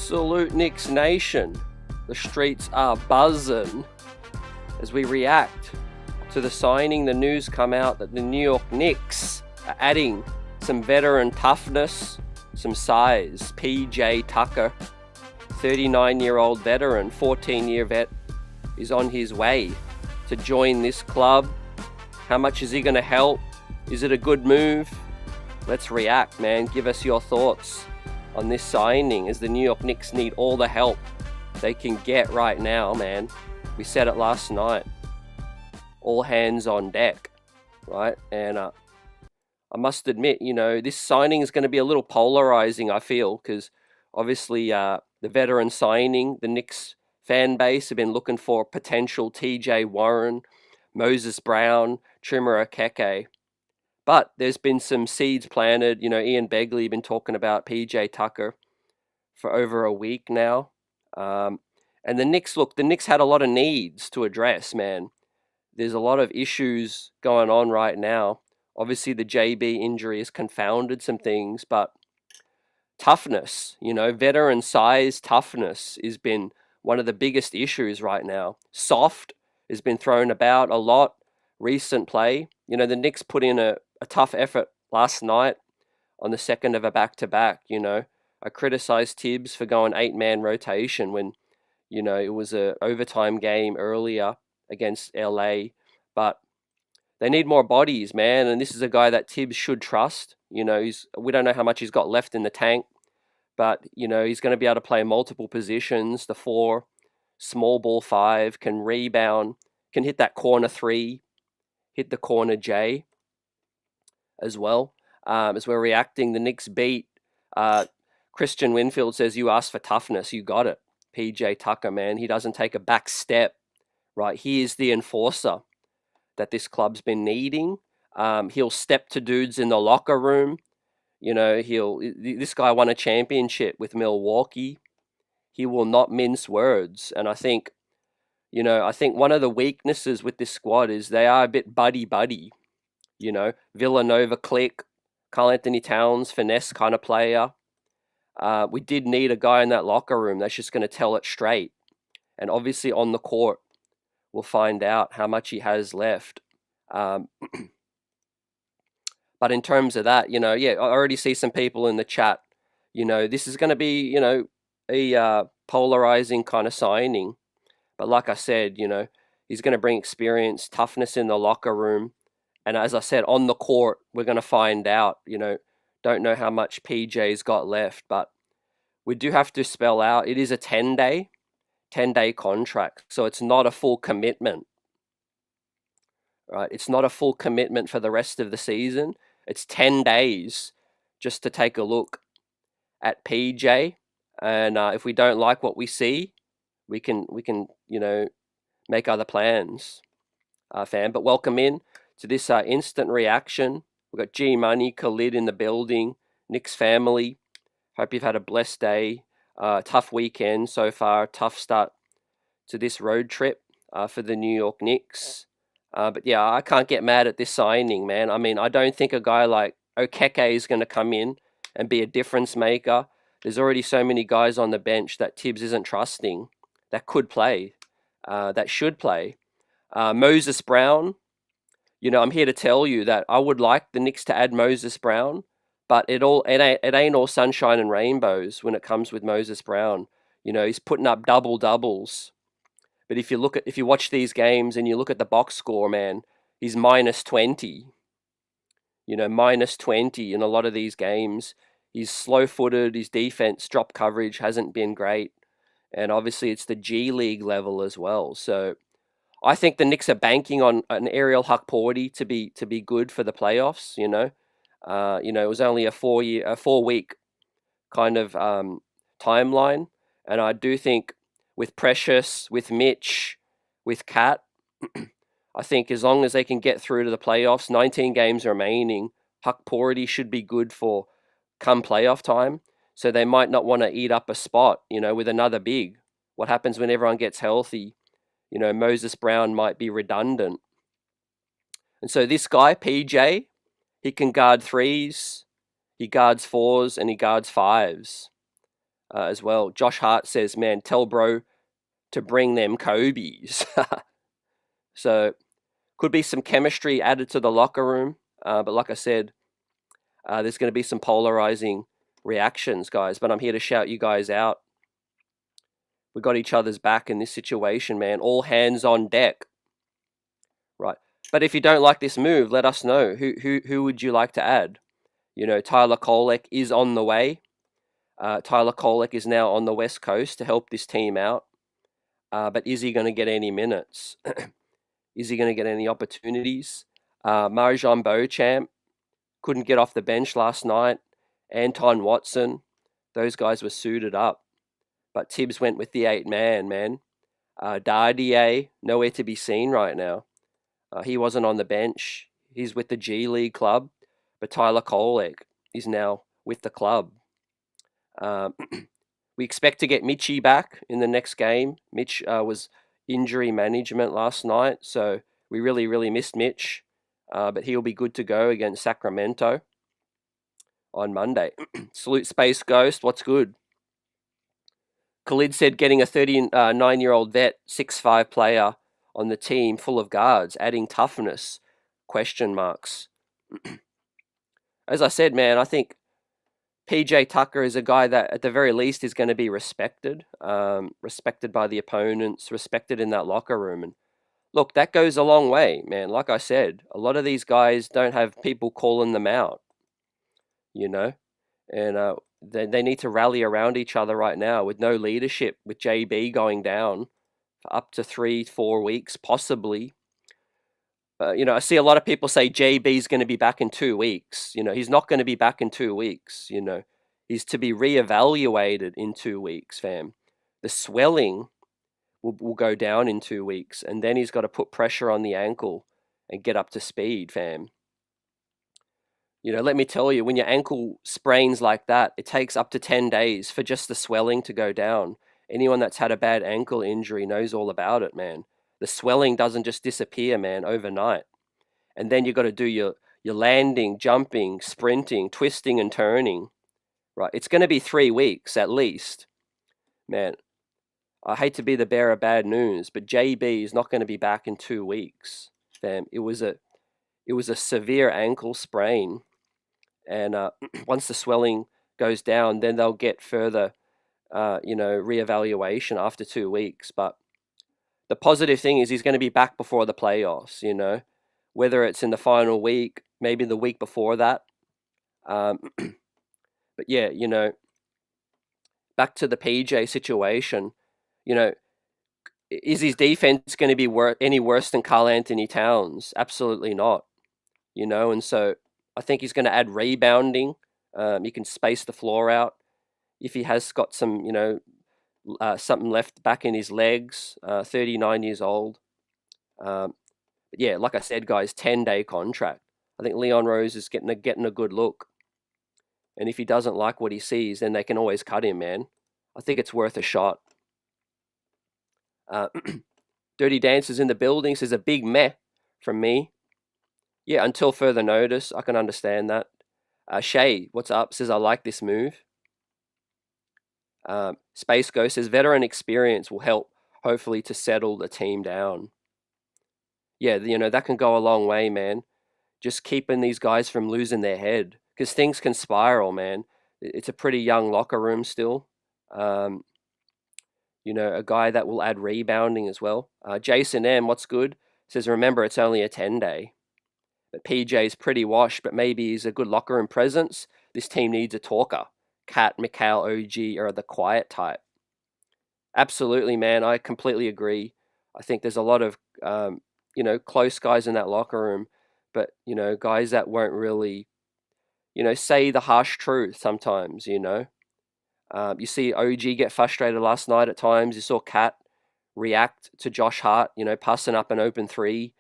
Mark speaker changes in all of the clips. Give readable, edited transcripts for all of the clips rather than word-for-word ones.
Speaker 1: Salute Knicks Nation. The streets are buzzing as we react to the signing. The news come out that the New York Knicks are adding some veteran toughness, some size. PJ Tucker, 39-year-old veteran, 14-year vet, is on his way to join this club. How much is he going to help? Is it a good move? Let's react, man. Give us your thoughts on this signing, as the New York Knicks need all the help they can get right now, man. We said it last night. All hands on deck, right? And I must admit, this signing is going to be a little polarizing, I feel, because obviously the veteran signing, the Knicks fan base have been looking for potential TJ Warren, Moses Brown, Chuma Okeke. But there's been some seeds planted. Ian Begley been talking about PJ Tucker for over a week now. And the Knicks had a lot of needs to address, man. There's a lot of issues going on right now. Obviously, the JB injury has confounded some things, but toughness, veteran size toughness has been one of the biggest issues right now. Soft has been thrown about a lot. Recent play, the Knicks put in a tough effort last night on the second of a back-to-back. I criticized Tibbs for going 8-man rotation when, it was a overtime game earlier against LA, but they need more bodies, man. And this is a guy that Tibbs should trust. We don't know how much he's got left in the tank, but he's going to be able to play multiple positions. The 4, small ball 5, can rebound, can hit that corner 3, hit the corner J as well. As we're reacting, the Knicks beat. Christian Winfield says, you asked for toughness, you got it. PJ Tucker, man, he doesn't take a back step, right? He is the enforcer that this club's been needing. He'll step to dudes in the locker room. This guy won a championship with Milwaukee. He will not mince words. And I think one of the weaknesses with this squad is they are a bit buddy-buddy. Villanova click, Karl-Anthony Towns, finesse kind of player. We did need a guy in that locker room that's just going to tell it straight. And obviously on the court, we'll find out how much he has left. But in terms of that, I already see some people in the chat. This is going to be, a polarizing kind of signing. But like I said, he's going to bring experience, toughness in the locker room. And as I said, on the court, we're going to find out. Don't know how much PJ's got left, but we do have to spell out it is a 10-day contract. So it's not a full commitment, right? It's not a full commitment for the rest of the season. It's 10 days just to take a look at PJ. And if we don't like what we see, we can make other plans, fam. But welcome in to this instant reaction. We've got G Money, Khalid in the building, Knicks family. Hope you've had a blessed day. Tough weekend so far. Tough start to this road trip for the New York Knicks. But yeah, I can't get mad at this signing, man. I mean, I don't think a guy like Okeke is going to come in and be a difference maker. There's already so many guys on the bench that Tibbs isn't trusting that could play, that should play. Moses Brown, I'm here to tell you that I would like the Knicks to add Moses Brown, but it ain't all sunshine and rainbows when it comes with Moses Brown. He's putting up double doubles, but if you watch these games and you look at the box score, man, he's minus 20. Minus 20 in a lot of these games. He's slow-footed. His defense, drop coverage hasn't been great, and obviously it's the G League level as well. So I think the Knicks are banking on an Ariel Hukporti to be good for the playoffs. It was only a 4-week kind of timeline, and I do think with Precious, with Mitch, with Cat, I think as long as they can get through to the playoffs, 19 games remaining, Hukporti should be good for come playoff time. So they might not want to eat up a spot, with another big. What happens when everyone gets healthy? Moses Brown might be redundant. And so this guy, PJ, he can guard 3s, he guards 4s, and he guards 5s. as well. Josh Hart says, man, tell bro to bring them Kobe's. So could be some chemistry added to the locker room. But like I said, there's going to be some polarizing reactions, guys. But I'm here to shout you guys out. We got each other's back in this situation, man. All hands on deck. Right. But if you don't like this move, let us know. Who would you like to add? You know, Tyler Kolek is on the way. Tyler Kolek is now on the West Coast to help this team out. But is he going to get any minutes? Is he going to get any opportunities? Marjan Beauchamp couldn't get off the bench last night. Anton Watson, those guys were suited up. But Tibbs went with the 8-man, man. Dardier, nowhere to be seen right now. He wasn't on the bench. He's with the G League club. But Tyler Kolek is now with the club. We expect to get Mitchie back in the next game. Mitch was injury management last night, so we really missed Mitch. But he'll be good to go against Sacramento on Monday. Salute Space Ghost, what's good? Khalid said getting a 39-year-old vet, 6'5" player on the team full of guards, adding toughness, question marks. As I said, man, I think PJ Tucker is a guy that at the very least is going to be respected, respected by the opponents, respected in that locker room. And look, that goes a long way, man. Like I said, a lot of these guys don't have people calling them out, you know, and they need to rally around each other right now with no leadership, with JB going down for up to 3-4 weeks, possibly. You know, I see a lot of people say JB's going to be back in 2 weeks. You know, he's not going to be back in 2 weeks. You know, he's to be reevaluated in 2 weeks, fam. The swelling will go down in 2 weeks, and then he's got to put pressure on the ankle and get up to speed, fam. You know, let me tell you, when your ankle sprains like that, it takes up to 10 days for just the swelling to go down. Anyone that's had a bad ankle injury knows all about it, man. The swelling doesn't just disappear, man, overnight. And then you've got to do your landing, jumping, sprinting, twisting and turning. Right? It's going to be 3 weeks at least. Man, I hate to be the bearer of bad news, but JB is not going to be back in 2 weeks. Fam, it was a severe ankle sprain. And once the swelling goes down, then they'll get further, reevaluation after 2 weeks. But the positive thing is he's going to be back before the playoffs, you know, whether it's in the final week, maybe the week before that. But yeah, you know, back to the PJ situation, you know, is his defense going to be any worse than Karl Anthony Towns? Absolutely not, you know, and so I think he's going to add rebounding. He can space the floor out. If he has got some, you know, something left back in his legs, 39 years old. But yeah, like I said, guys, 10-day contract. I think Leon Rose is getting a good look. And if he doesn't like what he sees, then they can always cut him, man. I think it's worth a shot. Dirty Dancers in the building says a big meh from me. Yeah, until further notice, I can understand that. Shay, what's up? Says I like this move. Space Ghost says veteran experience will help, hopefully, to settle the team down. Yeah, you know, that can go a long way, man. Just keeping these guys from losing their head. Because things can spiral, man. It's a pretty young locker room still. You know, a guy that will add rebounding as well. Jason M, what's good? Says, remember, it's only a 10-day. But PJ's pretty washed, but maybe he's a good locker room presence. This team needs a talker. Kat, Mikhail, OG are the quiet type. Absolutely, man. I completely agree. I think there's a lot of, close guys in that locker room, but, you know, guys that won't really, you know, say the harsh truth sometimes, you know. You see OG get frustrated last night at times. You saw Kat react to Josh Hart, you know, passing up an open three.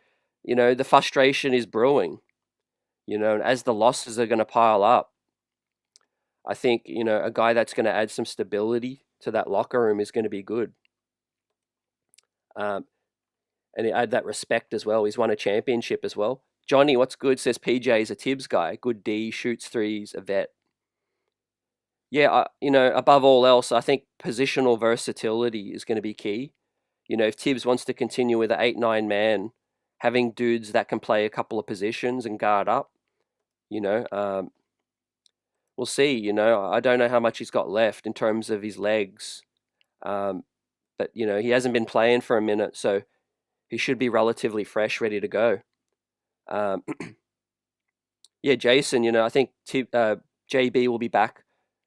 Speaker 1: You know, the frustration is brewing, you know, and as the losses are going to pile up, I think, you know, a guy that's going to add some stability to that locker room is going to be good. And add that respect as well. He's won a championship as well. Johnny, what's good? Says PJ is a Tibbs guy. Good D, shoots threes, a vet. Yeah, above all else, I think positional versatility is going to be key. If Tibbs wants to continue with an 8-9 man, having dudes that can play a couple of positions and guard up, you know, um, we'll see. I don't know how much he's got left in terms of his legs, but he hasn't been playing for a minute, so he should be relatively fresh, ready to go. Um, yeah, Jason, I think JB will be back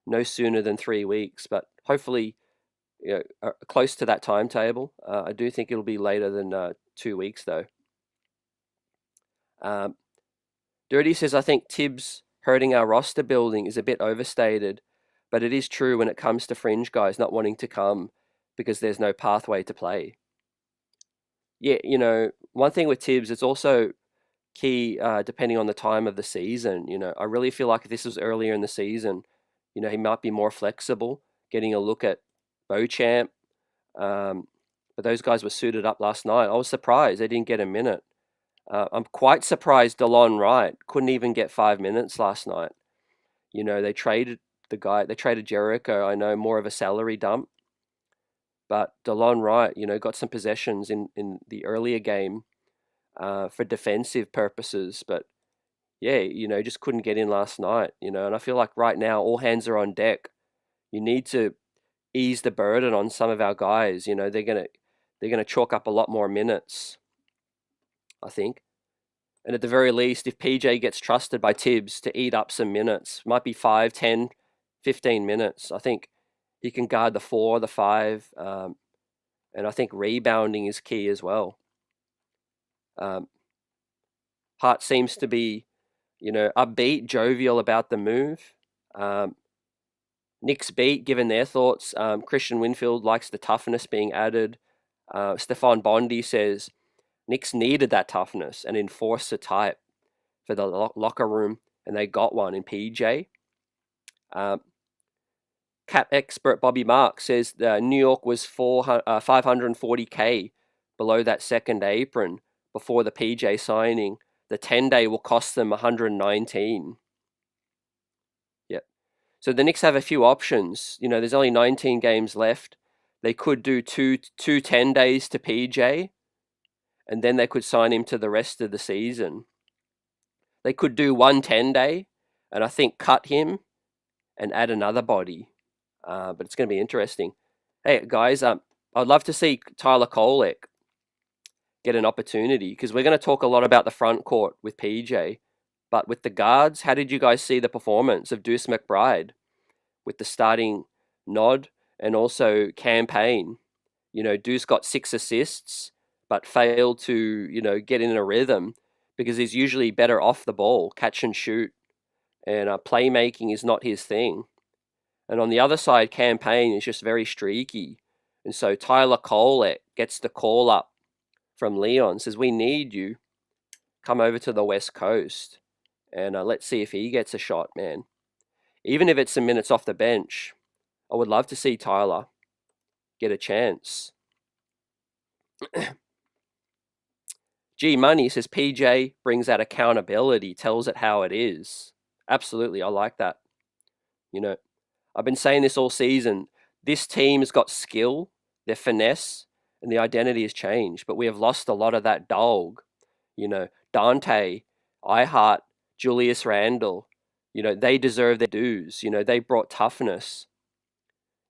Speaker 1: no sooner than 3 weeks, but hopefully, close to that timetable. I do think it'll be later than 2 weeks, though. Um, Dirty says, I think Tibbs hurting our roster building is a bit overstated, but it is true when it comes to fringe guys not wanting to come because there's no pathway to play. Yeah, one thing with Tibbs, it's also key depending on the time of the season. I really feel like if this was earlier in the season, he might be more flexible, getting a look at Beauchamp. But those guys were suited up last night. I was surprised they didn't get a minute. I'm quite surprised DeLon Wright couldn't even get 5 minutes last night. They traded they traded Jericho. I know, more of a salary dump. But DeLon Wright, got some possessions in the earlier game for defensive purposes. But yeah, just couldn't get in last night, and I feel like right now all hands are on deck. You need to ease the burden on some of our guys. They're gonna chalk up a lot more minutes, I think. And at the very least, if PJ gets trusted by Tibbs to eat up some minutes, might be 5, 10, 15 minutes, I think he can guard the 4, the 5, and I think rebounding is key as well. Hart seems to be, upbeat, jovial about the move. Knicks beat, given their thoughts. Christian Winfield likes the toughness being added. Stefan Bondi says, Knicks needed that toughness and enforcer type for the locker room, and they got one in PJ. Cap expert Bobby Mark says New York was 540K below that second apron before the PJ signing. The 10-day will cost them 119. Yep. So the Knicks have a few options. There's only 19 games left. They could do two 10 days to PJ, and then they could sign him to the rest of the season. They could do 1 10-day, and I think cut him and add another body. But it's going to be interesting. Hey, guys, I'd love to see Tyler Kolek get an opportunity, because we're going to talk a lot about the front court with PJ. But with the guards, how did you guys see the performance of Deuce McBride with the starting nod and also campaign? Deuce got 6 assists, but failed to, get in a rhythm because he's usually better off the ball, catch and shoot, and playmaking is not his thing. And on the other side, campaign is just very streaky. And so Tyler Kolek gets the call up from Leon, says, we need you. Come over to the West Coast. And let's see if he gets a shot, man. Even if it's some minutes off the bench, I would love to see Tyler get a chance. G Money says, PJ brings that accountability, tells it how it is. Absolutely, I like that. I've been saying this all season. This team has got skill, their finesse, and the identity has changed. But we have lost a lot of that dog. Dante, iHeart, Julius Randle, they deserve their dues. They brought toughness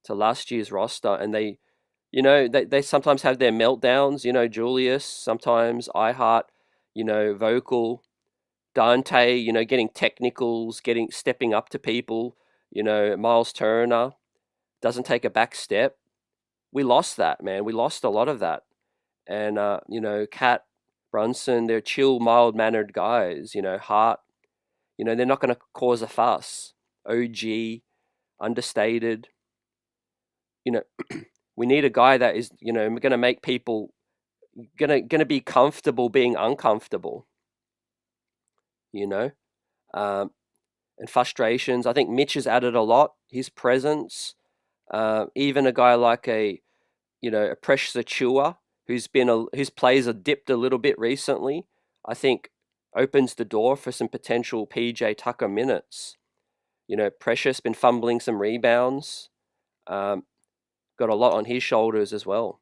Speaker 1: to last year's roster, and they sometimes have their meltdowns. Julius, sometimes iHeart, vocal. Dante, getting technicals, stepping up to people. Miles Turner doesn't take a back step. We lost that, man. We lost a lot of that. And, Cat, Brunson, they're chill, mild-mannered guys. Hart, they're not going to cause a fuss. OG, understated. We need a guy that is, going to make people going to be comfortable being uncomfortable. And frustrations. I think Mitch has added a lot. His presence, even a guy like a Precious Achua, whose plays are dipped a little bit recently, I think opens the door for some potential PJ Tucker minutes. Precious been fumbling some rebounds. Got a lot on his shoulders as well.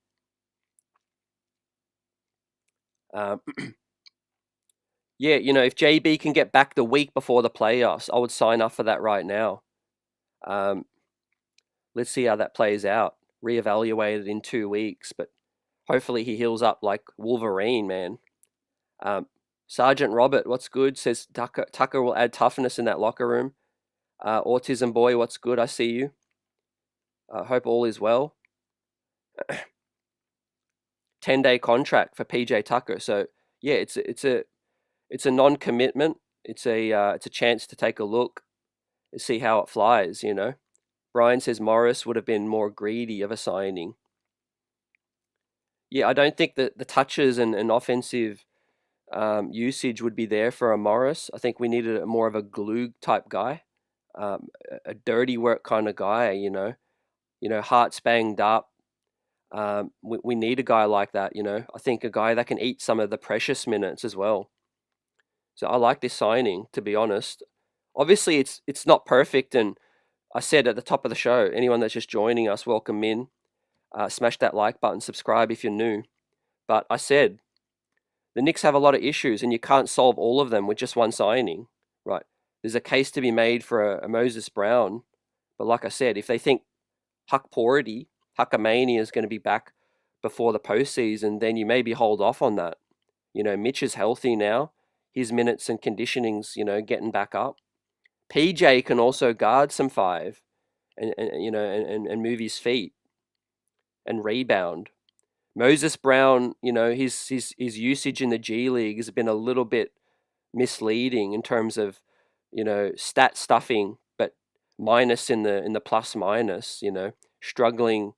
Speaker 1: Yeah, if JB can get back the week before the playoffs, I would sign up for that right now. Let's see how that plays out. Reevaluated in 2 weeks, but hopefully he heals up like Wolverine, man. Sergeant Robert, what's good? Says Tucker will add toughness in that locker room. Autism boy, what's good? I see you. Hope all is well. 10-day contract for PJ Tucker. So yeah, it's a non-commitment. It's a chance to take a look and see how it flies. Brian says Morris would have been more greedy of a signing. Yeah, I don't think that the touches and offensive usage would be there for a Morris. I think we needed more of a glue type guy, a dirty work kind of guy. Heart's banged up. We need a guy like that. I think a guy that can eat some of the precious minutes as well. So I like this signing, to be honest. Obviously, it's not perfect, and I said at the top of the show, anyone that's just joining us, welcome in. Smash that like button, subscribe if you're new. But I said the Knicks have a lot of issues, and you can't solve all of them with just one signing, right? There's a case to be made for a Moses Brown, but like I said, if they think Huckamania is going to be back before the postseason, then you maybe hold off on that. Mitch is healthy now. His minutes and conditioning's, getting back up. PJ can also guard some five and move his feet and rebound. Moses Brown, his usage in the G League has been a little bit misleading in terms of, stat stuffing, but minus in the plus minus, struggling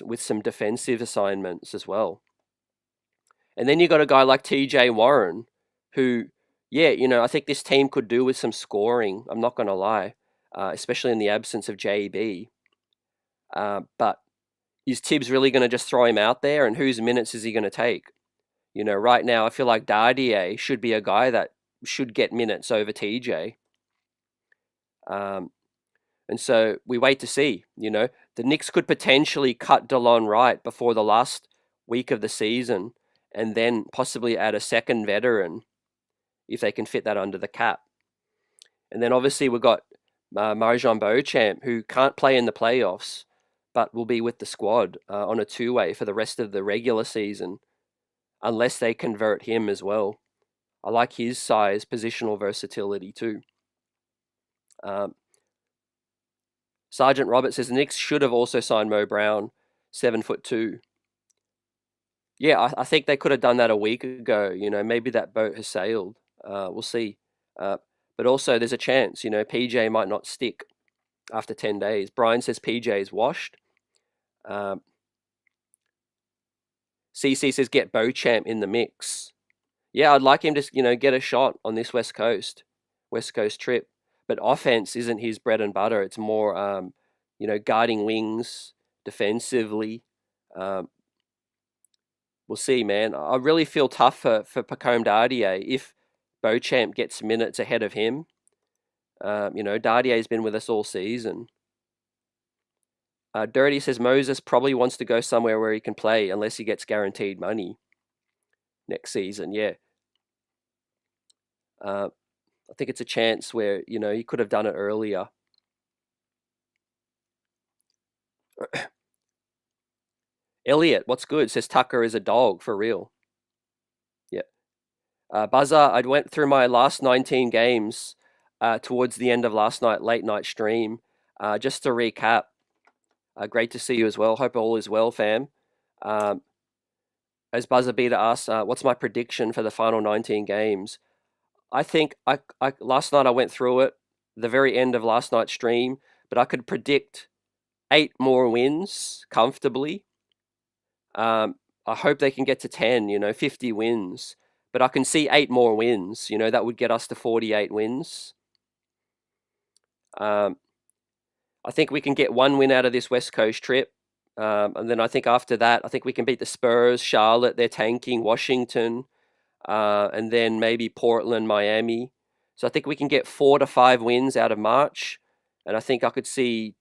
Speaker 1: with some defensive assignments as well. And then you got a guy like TJ Warren, who, yeah, I think this team could do with some scoring. I'm not going to lie, especially in the absence of JB. But is Tibbs really going to just throw him out there? And whose minutes is he going to take? Right now, I feel like Dardier should be a guy that should get minutes over TJ. And so we wait to see. The Knicks could potentially cut DeLon Wright before the last week of the season, and then possibly add a second veteran if they can fit that under the cap. And then obviously we've got Marjon Beauchamp, who can't play in the playoffs, but will be with the squad on a two-way for the rest of the regular season, unless they convert him as well. I like his size, positional versatility too. Sergeant Robert says the Knicks should have also signed Mo Brown, 7'2". Yeah, I think they could have done that a week ago. Maybe that boat has sailed. We'll see. But also there's a chance, PJ might not stick after 10 days. Brian says PJ is washed. CC says get Beauchamp in the mix. Yeah, I'd like him to, get a shot on this West Coast trip. But offense isn't his bread and butter. It's more, guarding wings defensively. We'll see, man. I really feel tough for Pacome Dardier if Beauchamp gets minutes ahead of him. Dardier's been with us all season. Dirty says Moses probably wants to go somewhere where he can play unless he gets guaranteed money next season. Yeah. I think it's a chance where, he could have done it earlier. Elliot, what's good? Says Tucker is a dog for real. Yeah. Buzzer, I went through my last 19 games towards the end of last night, late night stream. Just to recap, great to see you as well. Hope all is well, fam. As Buzzer Beater asks, what's my prediction for the final 19 games? I think I last night I went through it, the very end of last night's stream, but I could predict 8 more wins comfortably. I hope they can get to 10, 50 wins. But I can see 8 more wins. That would get us to 48 wins. I think we can get 1 win out of this West Coast trip. And then I think after that, I think we can beat the Spurs, Charlotte, they're tanking, Washington, and then maybe Portland, Miami. So I think we can get 4 to 5 wins out of March. And I think I could see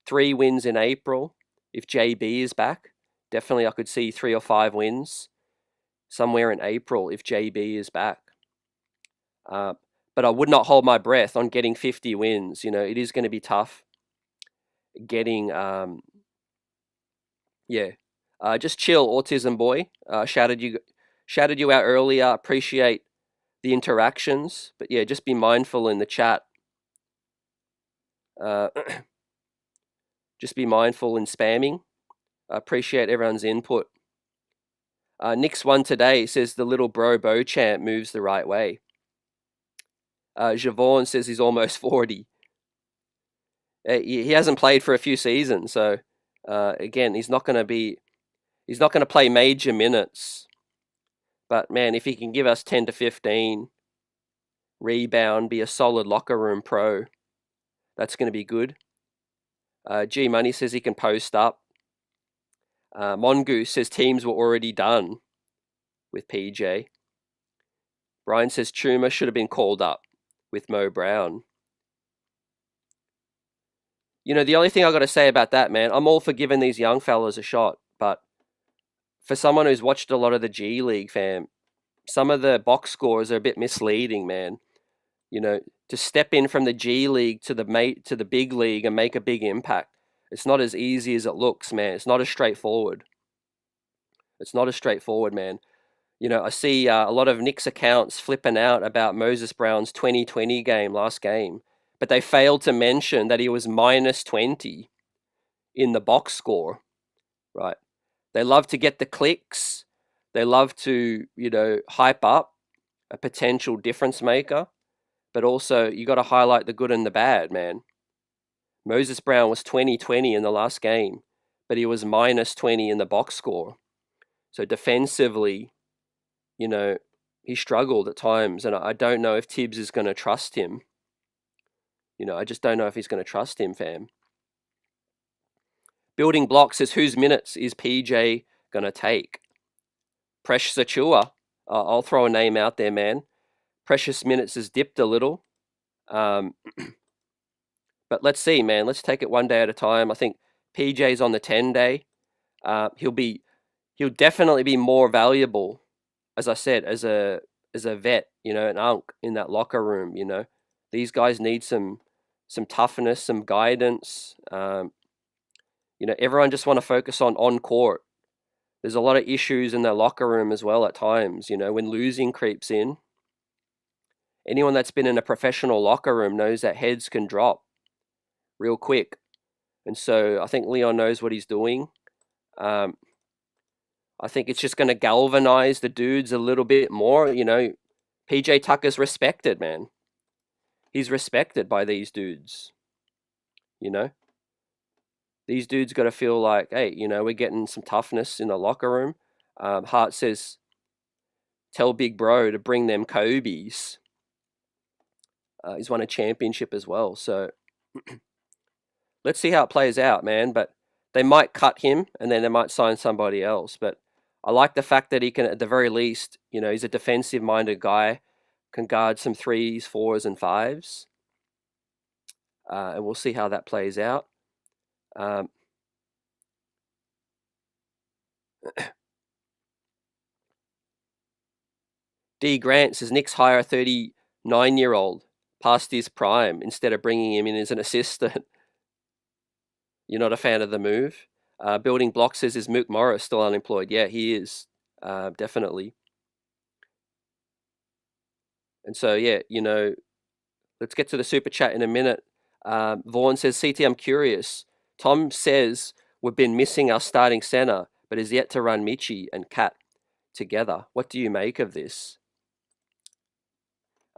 Speaker 1: 3 wins in April if JB is back. Definitely I could see 3 or 5 wins somewhere in April if JB is back. But I would not hold my breath on getting 50 wins. It is going to be tough getting, just chill, Autism Boy. Shouted you out earlier. Appreciate the interactions, but yeah, just be mindful in the chat. Just be mindful in spamming. I appreciate everyone's input. Knicks won today. Says the little bro Beauchamp moves the right way. Javon says he's almost 40. He hasn't played for a few seasons, so again, he's not going to play major minutes. But man, if he can give us 10 to 15, rebound, be a solid locker room pro, that's going to be good. G Money says he can post up. Mongoose says teams were already done with PJ. Brian says Chuma should have been called up with Mo Brown. The only thing I got to say about that, man, I'm all for giving these young fellas a shot, but for someone who's watched a lot of the G League, fam, some of the box scores are a bit misleading, man. To step in from the G League to the big league and make a big impact, it's not as easy as it looks, man. It's not as straightforward. Man. I see a lot of Knicks accounts flipping out about Moses Brown's 2020 game, last game, but they failed to mention that he was minus 20 in the box score, right? They love to get the clicks. They love to, hype up a potential difference maker, but also you got to highlight the good and the bad, man. Moses Brown was 20-20 in the last game, but he was minus 20 in the box score. So defensively, he struggled at times, and I don't know if Tibbs is going to trust him. I just don't know if he's going to trust him, fam. Building Block says, whose minutes is PJ going to take? Precious Achua. I'll throw a name out there, man. Precious minutes has dipped a little. But let's see, man. Let's take it one day at a time. I think PJ's on the 10-day. He'll definitely be more valuable, as I said, as a vet, an unk in that locker room. These guys need some toughness, some guidance. Everyone just want to focus on court. There's a lot of issues in their locker room as well at times. When losing creeps in. Anyone that's been in a professional locker room knows that heads can drop real quick. And so I think Leon knows what he's doing. I think it's just going to galvanize the dudes a little bit more. PJ Tucker's respected, man. He's respected by these dudes. These dudes got to feel like, hey, we're getting some toughness in the locker room. Hart says, tell Big Bro to bring them Kobe's. He's won a championship as well. So let's see how it plays out, man. But they might cut him and then they might sign somebody else. But I like the fact that he can, at the very least, he's a defensive-minded guy, can guard some 3s, 4s, and 5s. And we'll see how that plays out. D. Grant says, Knicks hire a 39-year-old past his prime instead of bringing him in as an assistant. You're not a fan of the move? Building Block says, is Mook Morris still unemployed? Yeah, he is. Definitely. And so, yeah, let's get to the super chat in a minute. Vaughn says, CT, I'm curious. Tom says we've been missing our starting center, but is yet to run Michi and Kat together. What do you make of this?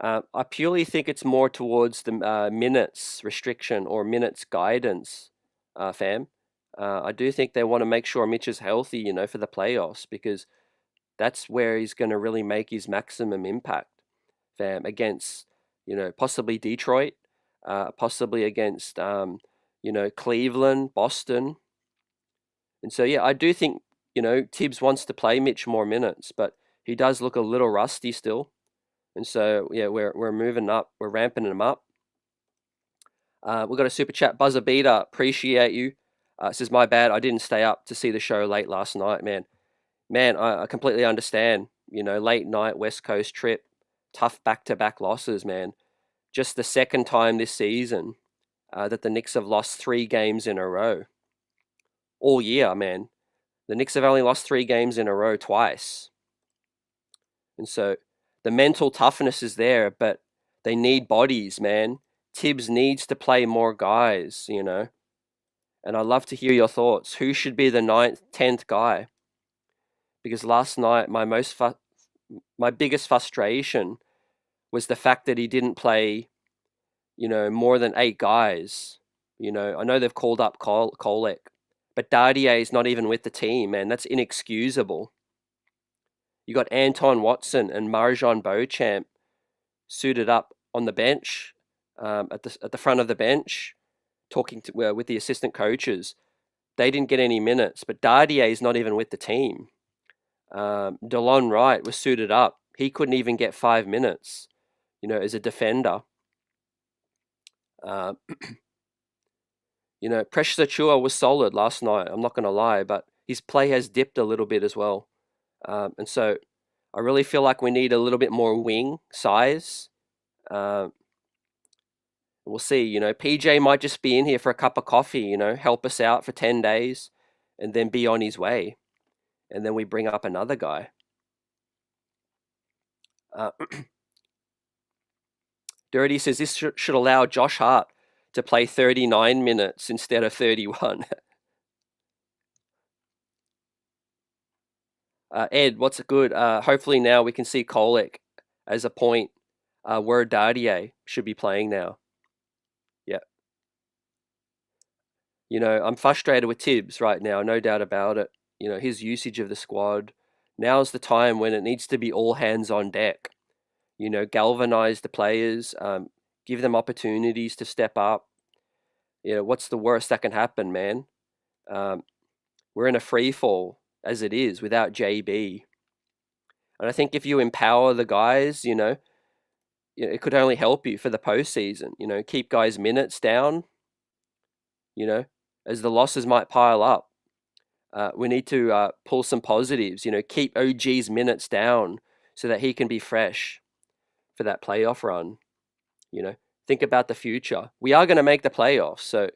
Speaker 1: I purely think it's more towards the minutes restriction or minutes guidance, fam. I do think they want to make sure Mitch is healthy, for the playoffs, because that's where he's going to really make his maximum impact, fam, against, possibly Detroit, possibly against, Cleveland, Boston. And so, yeah, I do think, Tibbs wants to play Mitch more minutes, but he does look a little rusty still. And so, yeah, we're moving up. We're ramping him up. We've got a super chat, buzzer beater. Appreciate you. It says, my bad, I didn't stay up to see the show late last night, man. Man, I completely understand. Late night West Coast trip, tough back-to-back losses, man. Just the second time this season that the Knicks have lost 3 games in a row. All year, man. The Knicks have only lost 3 games in a row twice. And so the mental toughness is there, but they need bodies, man. Tibbs needs to play more guys, And I'd love to hear your thoughts. Who should be the 9th, 10th guy? Because last night, my biggest frustration was the fact that he didn't play, more than 8 guys. I know they've called up Kolek, but Dardier is not even with the team, man. That's inexcusable. You got Anton Watson and Marjan Beauchamp suited up on the bench, at the front of the bench, talking with the assistant coaches. They didn't get any minutes, but Dardier is not even with the team. DeLon Wright was suited up. He couldn't even get 5 minutes, as a defender. Precious Achiuwa was solid last night. I'm not going to lie, but his play has dipped a little bit as well. And so I really feel like we need a little bit more wing size. We'll see. PJ might just be in here for a cup of coffee, help us out for 10 days and then be on his way. And then we bring up another guy. Dirty says this should allow Josh Hart to play 39 minutes instead of 31. Ed, what's good? Hopefully now we can see Kolek as a point where Dardier should be playing now. Yeah. I'm frustrated with Tibbs right now, no doubt about it. His usage of the squad. Now's the time when it needs to be all hands on deck. Galvanize the players, give them opportunities to step up. What's the worst that can happen, man? We're in a free fall as it is without JB. And I think if you empower the guys, it could only help you for the postseason. Keep guys' minutes down, as the losses might pile up. We need to pull some positives, keep OG's minutes down so that he can be fresh for that playoff run. Think about the future. We are going to make the playoffs, so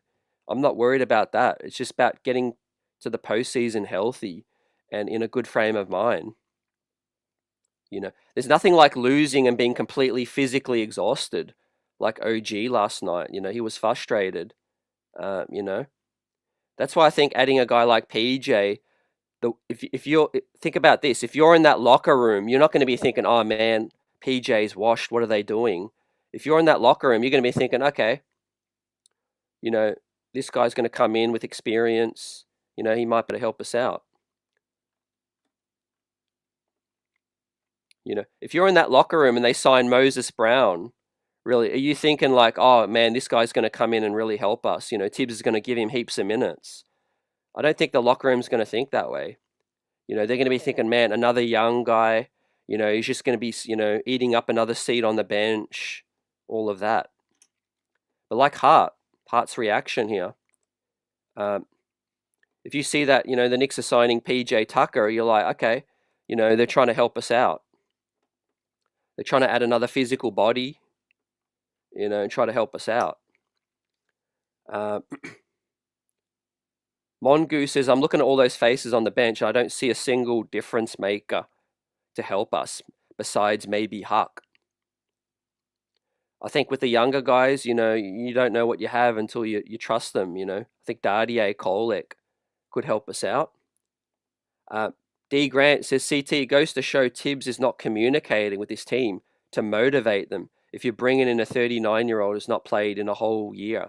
Speaker 1: I'm not worried about that. It's just about getting to the postseason healthy and in a good frame of mind. There's nothing like losing and being completely physically exhausted like OG last night. He was frustrated. That's why I think adding a guy like PJ, if you think about this, if you're in that locker room, you're not going to be thinking, oh man, PJ's washed, what are they doing? If you're in that locker room, you're going to be thinking, okay, this guy's going to come in with experience, he might be able to help us out. If you're in that locker room and they sign Moses Brown, really, are you thinking like, oh man, this guy's going to come in and really help us? Tibbs is going to give him heaps of minutes. I don't think the locker room's going to think that way. They're going to be thinking, man, another young guy, he's just going to be, eating up another seat on the bench, all of that. But like Hart's reaction here, if you see that, the Knicks are signing PJ Tucker, you're like, okay, they're trying to help us out. They're trying to add another physical body, and try to help us out. Mongoose says, I'm looking at all those faces on the bench. I don't see a single difference maker to help us besides maybe Huck. I think with the younger guys, you don't know what you have until you trust them, I think Dardier, Kolek could help us out. D. Grant says, CT goes to show Tibbs is not communicating with his team to motivate them if you're bringing in a 39-year-old who's not played in a whole year.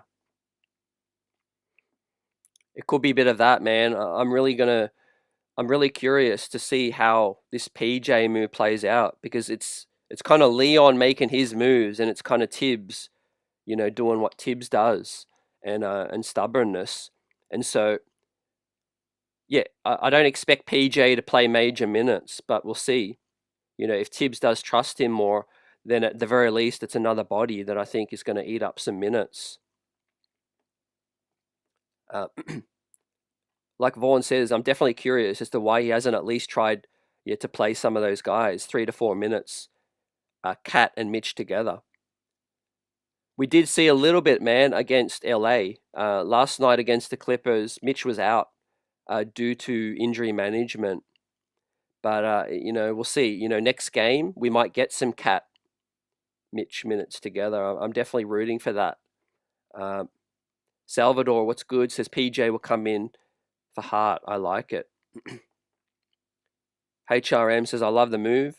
Speaker 1: It could be a bit of that, man. I'm really curious to see how this PJ move plays out, because it's kind of Leon making his moves, and it's kind of Tibbs, doing what Tibbs does, and stubbornness. And so, yeah, I don't expect PJ to play major minutes, but we'll see. If Tibbs does trust him more, then at the very least, it's another body that I think is going to eat up some minutes. Uh, like Vaughan says, I'm definitely curious as to why he hasn't at least tried yet to play some of those guys 3 to 4 minutes, Cat and Mitch together. We did see a little bit, man, against LA. Last night against the Clippers, Mitch was out due to injury management. But, we'll see. Next game, we might get some Cat Mitch minutes together. I'm definitely rooting for that. Salvador, what's good? Says PJ will come in for Hart. I like it. HRM says, I love the move.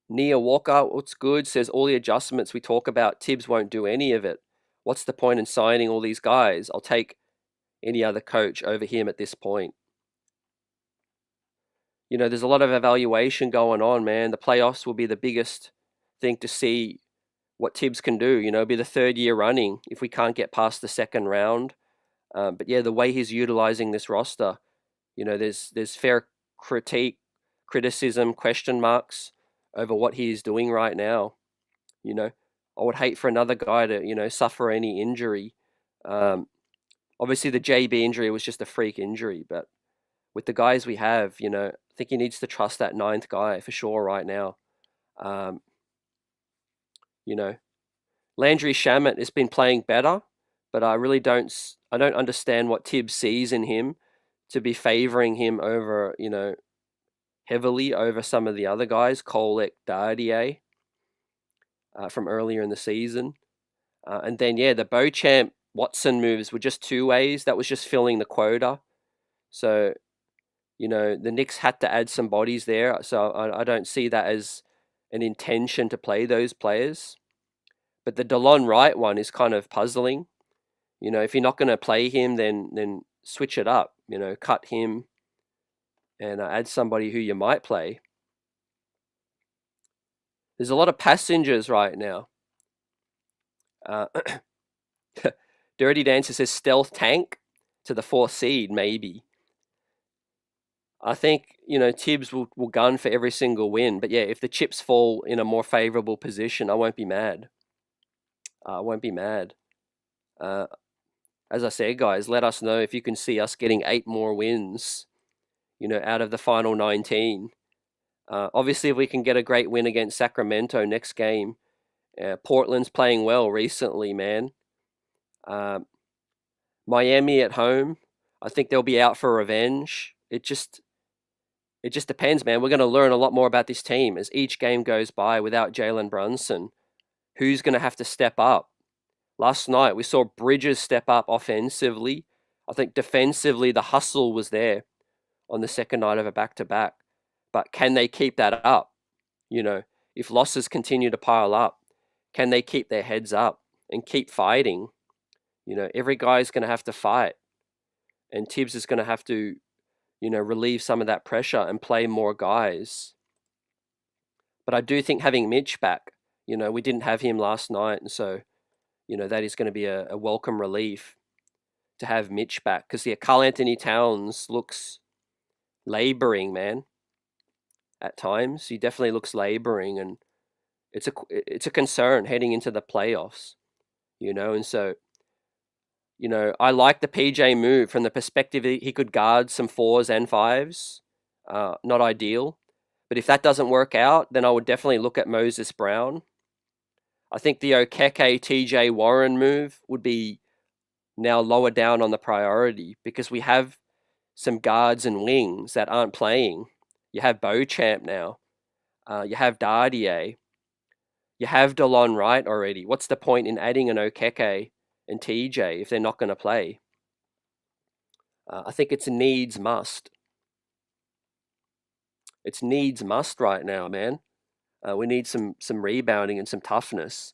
Speaker 1: Nia Walker, what's good? Says, all the adjustments we talk about, Tibbs won't do any of it. What's the point in signing all these guys? I'll take any other coach over him at this point. There's a lot of evaluation going on, man. The playoffs will be the biggest thing to see what Tibbs can do. It'll be the third year running if we can't get past the second round. But yeah, the way he's utilizing this roster, there's fair criticism, question marks over what he is doing right now. I would hate for another guy to, suffer any injury. Obviously, the JB injury was just a freak injury, but with the guys we have, I think he needs to trust that ninth guy for sure right now. Landry Shamet has been playing better, but I really don't understand what Tibbs sees in him to be favoring him over, heavily over some of the other guys, Kolek, Dardier, from earlier in the season. And then, the Beauchamp Watson moves were just two ways. That was just filling the quota. So, the Knicks had to add some bodies there. So I don't see that as an intention to play those players. But the DeLon Wright one is kind of puzzling. If you're not going to play him, then switch it up. Cut him and add somebody who you might play. There's a lot of passengers right now. Dirty Dancer says stealth tank to the 4th seed, maybe. I think, Tibbs will gun for every single win. But yeah, if the chips fall in a more favorable position, I won't be mad. I won't be mad. As I said, guys, let us know if you can see us getting 8 more wins, out of the final 19. Obviously, if we can get a great win against Sacramento next game, Portland's playing well recently, man. Miami at home, I think they'll be out for revenge. It just depends, man. We're going to learn a lot more about this team as each game goes by without Jalen Brunson. Who's going to have to step up? Last night, we saw Bridges step up offensively. I think defensively, the hustle was there on the second night of a back-to-back. But can they keep that up? If losses continue to pile up, can they keep their heads up and keep fighting? Every guy's going to have to fight. And Tibbs is going to have to, relieve some of that pressure and play more guys. But I do think having Mitch back, we didn't have him last night. And so, that is going to be a welcome relief to have Mitch back. Because, Karl Anthony Towns looks laboring, man. At times, he definitely looks laboring. And it's a concern heading into the playoffs, And so, I like the PJ move from the perspective he could guard some 4s and 5s. Not ideal. But if that doesn't work out, then I would definitely look at Moses Brown. I think the Okeke TJ Warren move would be now lower down on the priority because we have some guards and wings that aren't playing. You have Beauchamp now. You have Dardier. You have DeLon Wright already. What's the point in adding an Okeke and TJ if they're not going to play? I think it's needs must. It's needs must right now, man. We need some rebounding and some toughness.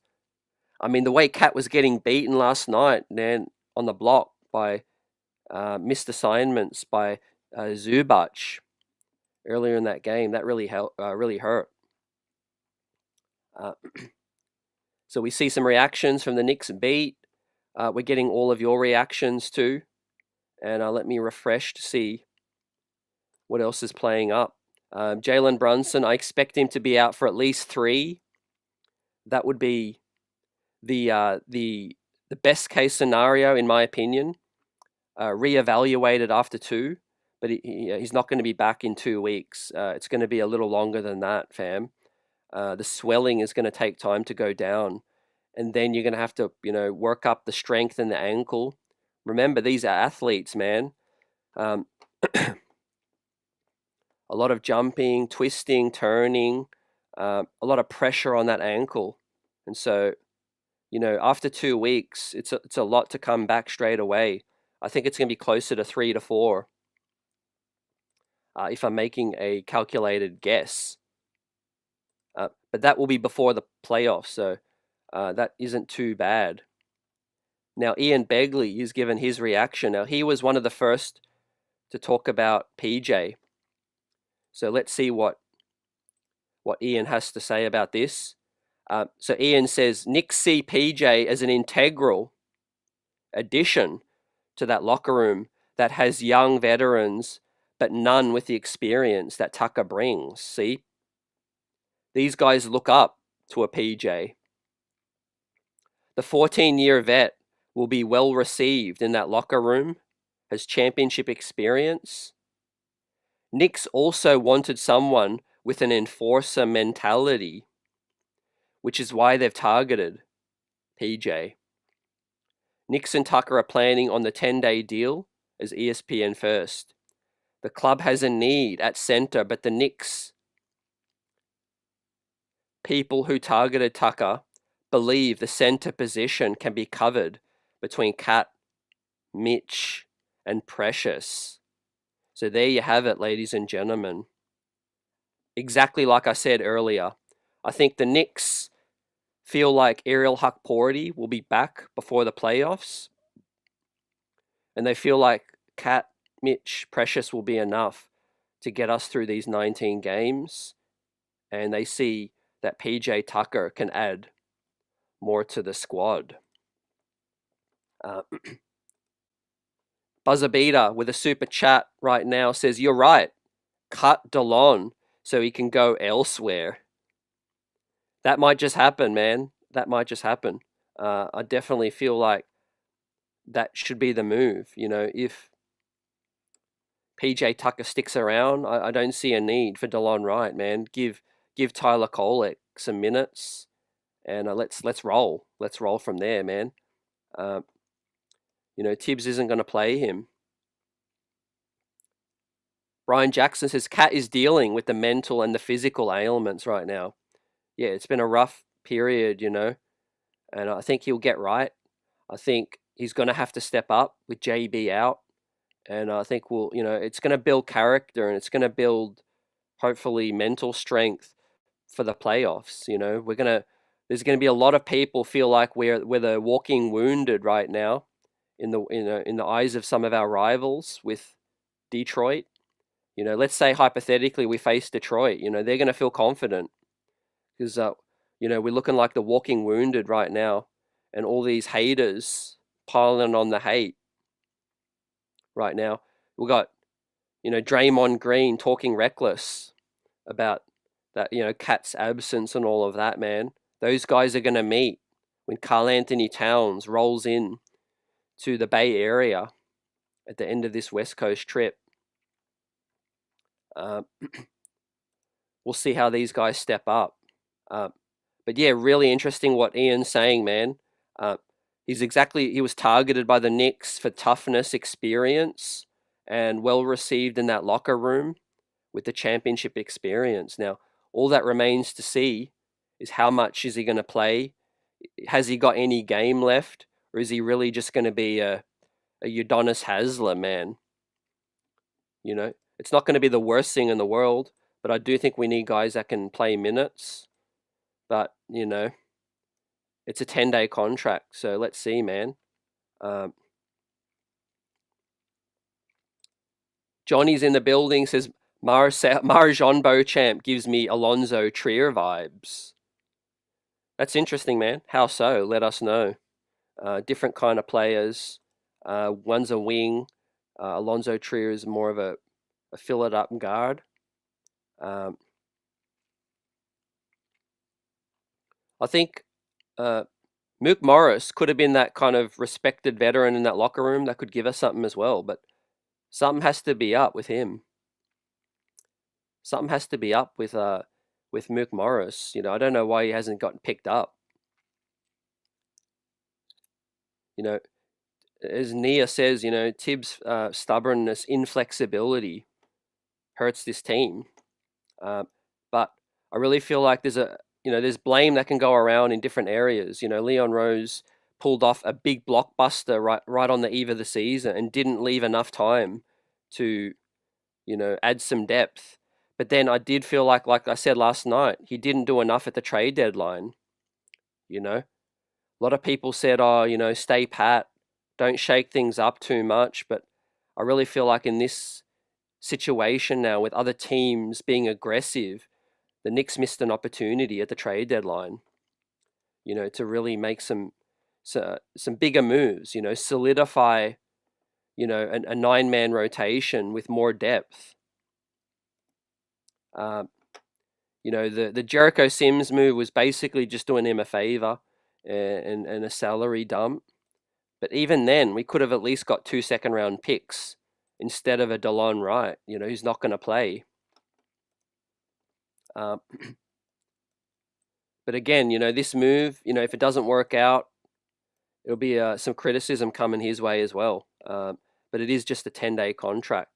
Speaker 1: I mean, the way Cat was getting beaten last night, man, on the block by missed assignments by Zubac earlier in that game, that really hurt. So we see some reactions from the Knicks beat. We're getting all of your reactions too. And let me refresh to see what else is playing up. Jalen Brunson, I expect him to be out for at least 3. That would be the the best case scenario, in my opinion, reevaluated after 2, but he's not going to be back in 2 weeks. It's going to be a little longer than that, fam. The swelling is going to take time to go down, and then you're going to have to, work up the strength in the ankle. Remember, these are athletes, man. A lot of jumping, twisting, turning, a lot of pressure on that ankle. And so, after 2 weeks, it's a lot to come back straight away. I think it's going to be closer to 3 to 4, if I'm making a calculated guess. But that will be before the playoffs, so that isn't too bad. Now, Ian Begley has given his reaction. Now, he was one of the first to talk about PJ. So let's see what Ian has to say about this. So Ian says, Knicks see PJ as an integral addition to that locker room that has young veterans, but none with the experience that Tucker brings. See? These guys look up to a PJ. The 14-year vet will be well received in that locker room, has championship experience. Knicks also wanted someone with an enforcer mentality, which is why they've targeted PJ. Knicks and Tucker are planning on the 10-day deal as ESPN first. The club has a need at center, but the Knicks people who targeted Tucker believe the center position can be covered between Cat, Mitch, and Precious. So there you have it, ladies and gentlemen. Exactly like I said earlier, I think the Knicks feel like Ariel Hukporti will be back before the playoffs, and they feel like Cat, Mitch, Precious will be enough to get us through these 19 games, and they see that PJ Tucker can add more to the squad. Buzzer Beater with a super chat right now says, you're right, cut DeLon so he can go elsewhere. That might just happen, man. That might just happen. I definitely feel like that should be the move. If PJ Tucker sticks around, I don't see a need for DeLon Wright, man. Give Tyler Kolek some minutes, and let's roll. Let's roll from there, man. Tibbs isn't going to play him. Brian Jackson says Cat is dealing with the mental and the physical ailments right now. Yeah, it's been a rough period, and I think he'll get right. I think he's going to have to step up with JB out, and I think it's going to build character, and it's going to build hopefully mental strength for the playoffs. There's going to be a lot of people feel like we're the walking wounded right now in the eyes of some of our rivals with Detroit. Let's say hypothetically we face Detroit. They're going to feel confident because we're looking like the walking wounded right now, and all these haters piling on the hate right now. We got Draymond Green talking reckless about that, Cat's absence and all of that, man. Those guys are going to meet when Karl Anthony Towns rolls in to the Bay Area at the end of this West Coast trip. We'll see how these guys step up. But yeah, really interesting what Ian's saying, man. He was targeted by the Knicks for toughness, experience, and well received in that locker room with the championship experience. Now, all that remains to see is how much is he going to play? Has he got any game left? Or is he really just going to be a Udonis Haslem, man? It's not going to be the worst thing in the world, but I do think we need guys that can play minutes. But, it's a 10-day contract, so let's see, man. Johnny's in the building, says Marjan Beauchamp gives me Alonzo Trier vibes. That's interesting, man. How so? Let us know. Different kind of players. One's a wing. Alonzo Trier is more of a fill-it-up guard. I think Mook Morris could have been that kind of respected veteran in that locker room that could give us something as well, but something has to be up with him. Something has to be up with Mook Morris. I don't know why he hasn't gotten picked up. As Nia says, Tibbs' stubbornness, inflexibility hurts this team. But I really feel like there's blame that can go around in different areas. Leon Rose pulled off a big blockbuster right on the eve of the season and didn't leave enough time to, add some depth. But then I did feel like I said last night, he didn't do enough at the trade deadline. A lot of people said, oh, stay pat, don't shake things up too much. But I really feel like in this situation now with other teams being aggressive, the Knicks missed an opportunity at the trade deadline, to really make some bigger moves, solidify, a 9-man rotation with more depth. The Jericho Sims move was basically just doing him a favor and a salary dump. But even then, we could have at least got 2 second-round picks instead of a DeLon Wright, who's not going to play. But again, this move, if it doesn't work out, it'll be some criticism coming his way as well. But it is just a 10-day contract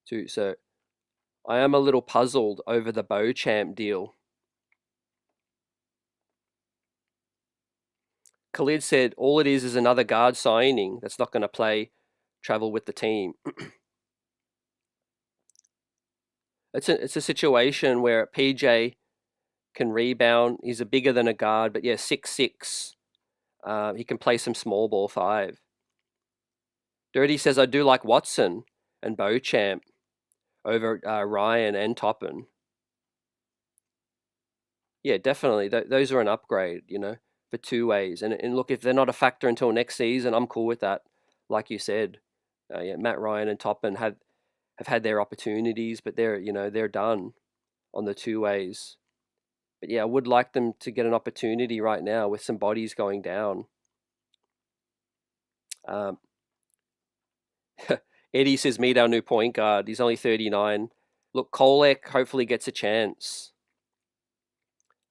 Speaker 1: too. So I am a little puzzled over the Beauchamp deal. Khalid said all it is another guard signing that's not going to travel with the team. It's a situation where PJ can rebound. He's a bigger than a guard, but yeah, 6'6". He can play some small ball 5. Dirty says I do like Watson and Beauchamp over Ryan and Toppin. Yeah, definitely. Those are an upgrade, for 2 ways. And look, if they're not a factor until next season, I'm cool with that. Like you said, yeah, Matt Ryan and Toppin have had their opportunities, but they're done on the 2 ways. But yeah, I would like them to get an opportunity right now with some bodies going down. Eddie says meet our new point guard. He's only 39. Look, Kolek hopefully gets a chance.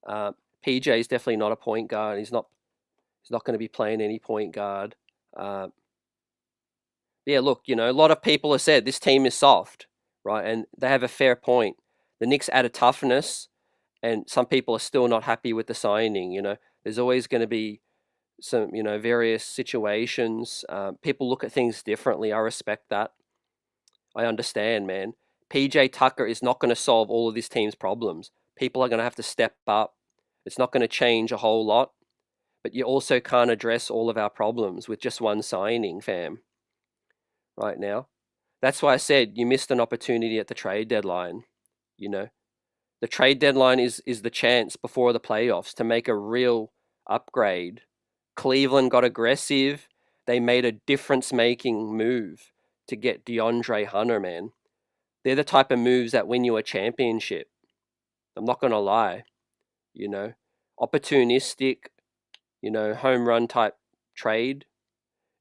Speaker 1: PJ is definitely not a point guard. He's not going to be playing any point guard. Yeah, look, a lot of people have said this team is soft, right? And they have a fair point. The Knicks added toughness, and some people are still not happy with the signing. There's always going to be some, various situations. People look at things differently. I respect that. I understand, man. PJ Tucker is not going to solve all of this team's problems. People are going to have to step up. It's not going to change a whole lot. But you also can't address all of our problems with just one signing, fam. Right now. That's why I said you missed an opportunity at the trade deadline. The trade deadline is the chance before the playoffs to make a real upgrade. Cleveland got aggressive. They made a difference-making move to get DeAndre Hunter, man. They're the type of moves that win you a championship. I'm not going to lie. Opportunistic, home run type trade.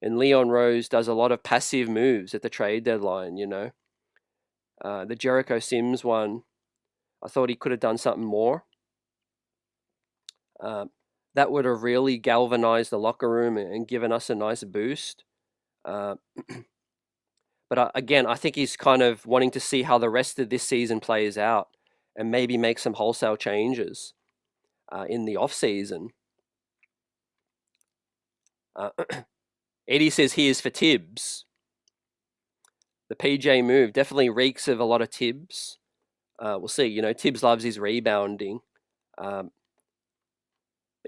Speaker 1: And Leon Rose does a lot of passive moves at the trade deadline, The Jericho Sims one, I thought he could have done something more. That would have really galvanized the locker room and given us a nice boost. But again, I think he's kind of wanting to see how the rest of this season plays out and maybe make some wholesale changes in the off-season. Eddie says he is for Tibbs. The PJ move definitely reeks of a lot of Tibbs. We'll see. Tibbs loves his rebounding. But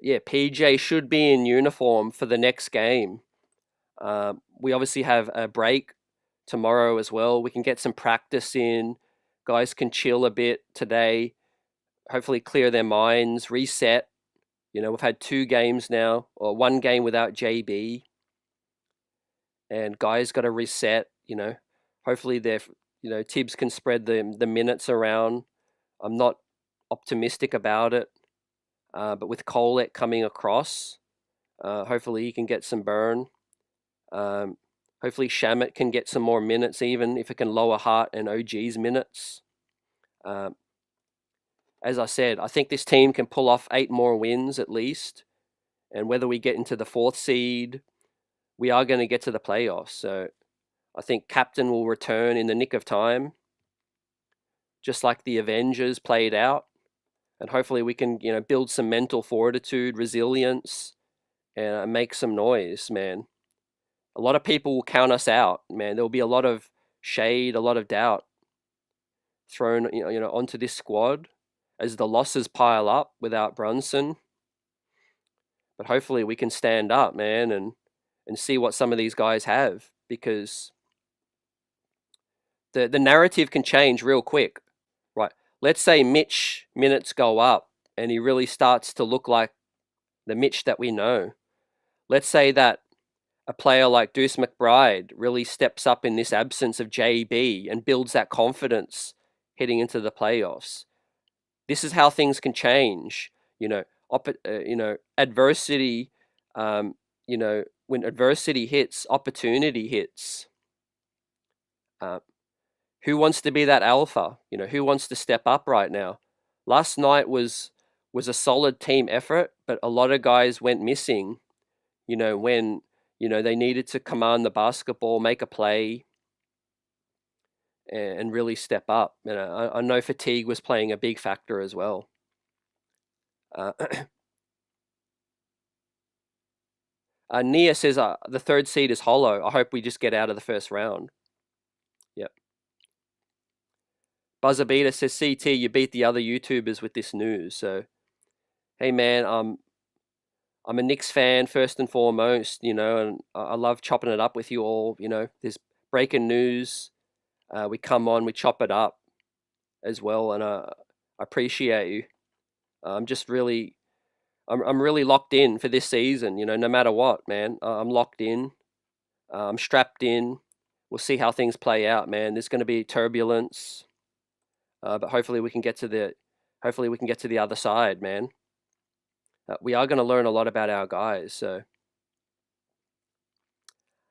Speaker 1: yeah, PJ should be in uniform for the next game. We obviously have a break tomorrow as well. We can get some practice in. Guys can chill a bit today. Hopefully clear their minds, reset. We've had 2 games now, or 1 game without JB. And guys got to reset, Hopefully Tibbs can spread the minutes around. I'm not optimistic about it. But with Kolek coming across, Hopefully he can get some burn. Hopefully Shamit can get some more minutes, even if it can lower Hart and OG's minutes. As I said, I think this team can pull off 8 more wins at least. And whether we get into the 4th seed, we are going to get to the playoffs. So I think Captain will return in the nick of time, just like the Avengers played out. And hopefully we can, build some mental fortitude, resilience, and make some noise, man. A lot of people will count us out, man. There'll be a lot of shade, a lot of doubt thrown, onto this squad as the losses pile up without Brunson. But hopefully we can stand up, man, and see what some of these guys have, because the narrative can change real quick, right? Let's say Mitch minutes go up and he really starts to look like the Mitch that we know. Let's say that a player like Deuce McBride really steps up in this absence of JB and builds that confidence heading into the playoffs. This is how things can change. Adversity. When adversity hits, opportunity hits. Who wants to be that alpha? Who wants to step up right now? Last night was a solid team effort, but a lot of guys went missing. When they needed to command the basketball, make a play, and really step up. I know fatigue was playing a big factor as well. Nia says the 3rd seed is hollow. I hope we just get out of the first round. Yep. Buzzer Beater says, CT, you beat the other YouTubers with this news. So, hey man, I'm a Knicks fan first and foremost, and I love chopping it up with you all. There's breaking news. We come on, we chop it up as well, and I appreciate you. I'm really locked in for this season. No matter what, man, I'm locked in. I'm strapped in. We'll see how things play out, man. There's going to be turbulence, but hopefully we can get to the other side, man. We are going to learn a lot about our guys. So,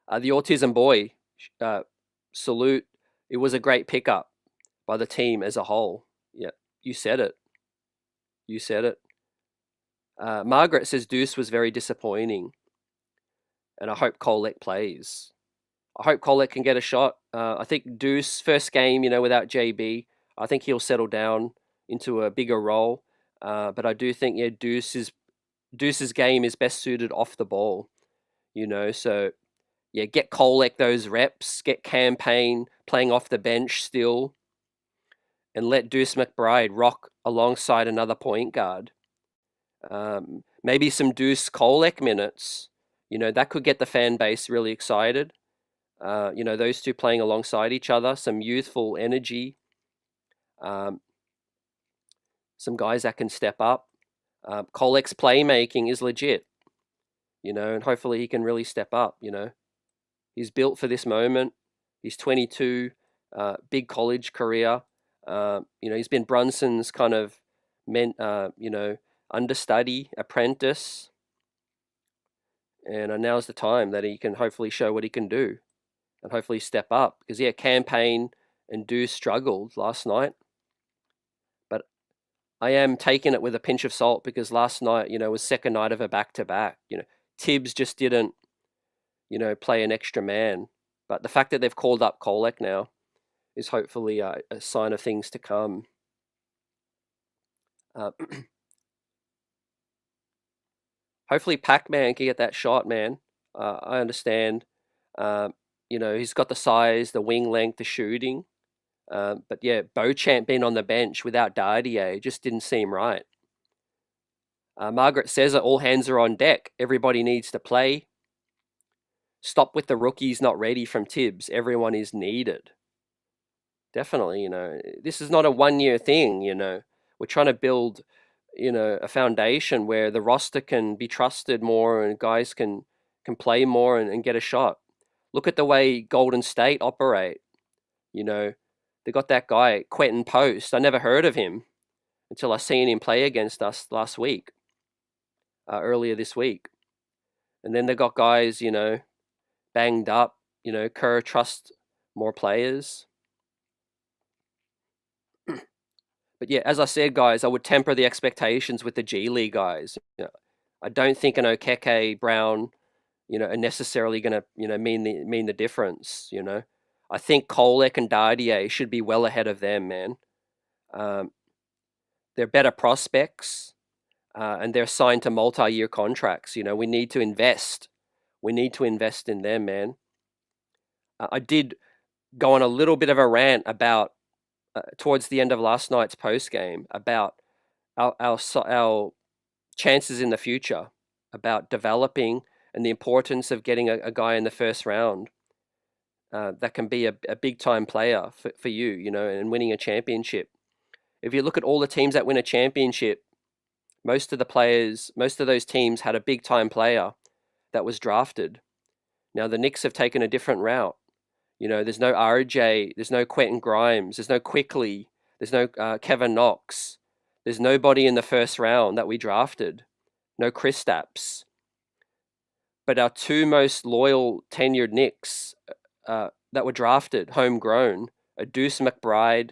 Speaker 1: the Autism Boy, salute. It was a great pickup by the team as a whole. Yeah, you said it. You said it. Margaret says Deuce was very disappointing, and I hope Kolek plays. I hope Kolek can get a shot. I think Deuce, first game, without JB, I think he'll settle down into a bigger role. But I do think, Deuce's game is best suited off the ball. So yeah, get Kolek those reps, get Campaign playing off the bench still, and let Deuce McBride rock alongside another point guard. Maybe some Deuce Kolek minutes. That could get the fan base really excited. Those two playing alongside each other, some youthful energy. Some guys that can step up. Kolek's playmaking is legit, and hopefully he can really step up. He's built for this moment. He's 22, big college career. He's been Brunson's kind of understudy, apprentice. And now's the time that he can hopefully show what he can do and hopefully step up. Because, Campaign and Deuce struggled last night. But I am taking it with a pinch of salt because last night, was second night of a back-to-back. Tibbs just didn't, play an extra man. But the fact that they've called up Kolek now is hopefully a sign of things to come. Hopefully Pac-Man can get that shot, man. I understand. He's got the size, the wing length, the shooting. But Beauchamp being on the bench without Dardier just didn't seem right. Margaret says that all hands are on deck. Everybody needs to play. Stop with the rookies not ready from Tibbs. Everyone is needed. Definitely, this is not a one-year thing, We're trying to build, a foundation where the roster can be trusted more and guys can play more and get a shot. Look at the way Golden State operate. They got that guy, Quentin Post. I never heard of him until I seen him play against us last week, earlier this week. And then they got guys, banged up. Kerr trusts more players. But yeah, as I said, guys, I would temper the expectations with the G League guys. I don't think an Okeke, Brown, are necessarily going to, mean the difference. I think Kolek and Dardier should be well ahead of them, man. They're better prospects, and they're signed to multi-year contracts. We need to invest. We need to invest in them, man. I did go on a little bit of a rant about towards the end of last night's post game about our chances in the future, about developing and the importance of getting a guy in the first round that can be a big time player for you, and winning a championship. If you look at all the teams that win a championship, most of those teams had a big time player that was drafted. Now the Knicks have taken a different route. There's no RJ, there's no Quentin Grimes, there's no Quickly, there's no Kevin Knox. There's nobody in the first round that we drafted. No Kristaps. But our two most loyal tenured Knicks that were drafted, homegrown, are Deuce McBride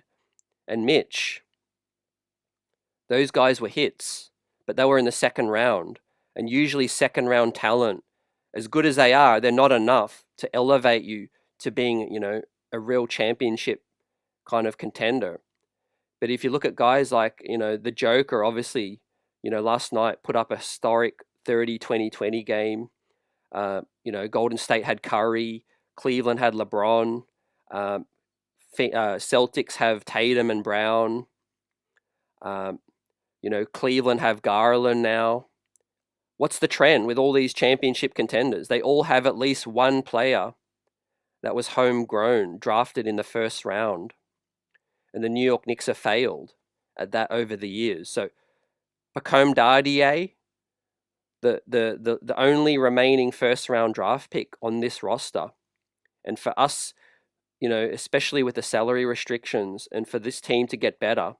Speaker 1: and Mitch. Those guys were hits, but they were in the second round. And usually second round talent, as good as they are, they're not enough to elevate you to being, a real championship kind of contender. But if you look at guys like, the Joker, obviously, last night put up a historic 30-20-20 game. Golden State had Curry, Cleveland had LeBron, Celtics have Tatum and Brown. Cleveland have Garland now. What's the trend with all these championship contenders? They all have at least one player that was homegrown, drafted in the first round. And the New York Knicks have failed at that over the years. So Pacome Dardier, the only remaining first round draft pick on this roster. And for us, especially with the salary restrictions, and for this team to get better,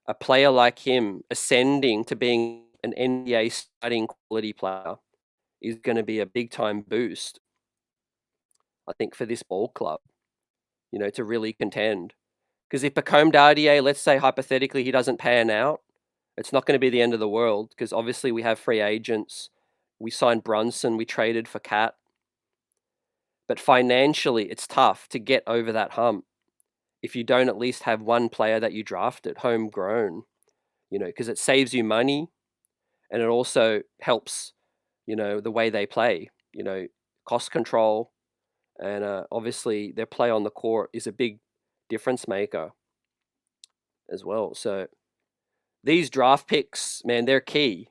Speaker 1: a player like him ascending to being an NBA starting quality player is going to be a big time boost, I think, for this ball club, to really contend. Because if Pacome Dardier, let's say hypothetically he doesn't pan out, it's not going to be the end of the world, because obviously we have free agents. We signed Brunson, we traded for Cat. But financially, it's tough to get over that hump if you don't at least have one player that you drafted, homegrown, because it saves you money and it also helps, the way they play, cost control. And obviously their play on the court is a big difference maker as well. So these draft picks, man, they're key,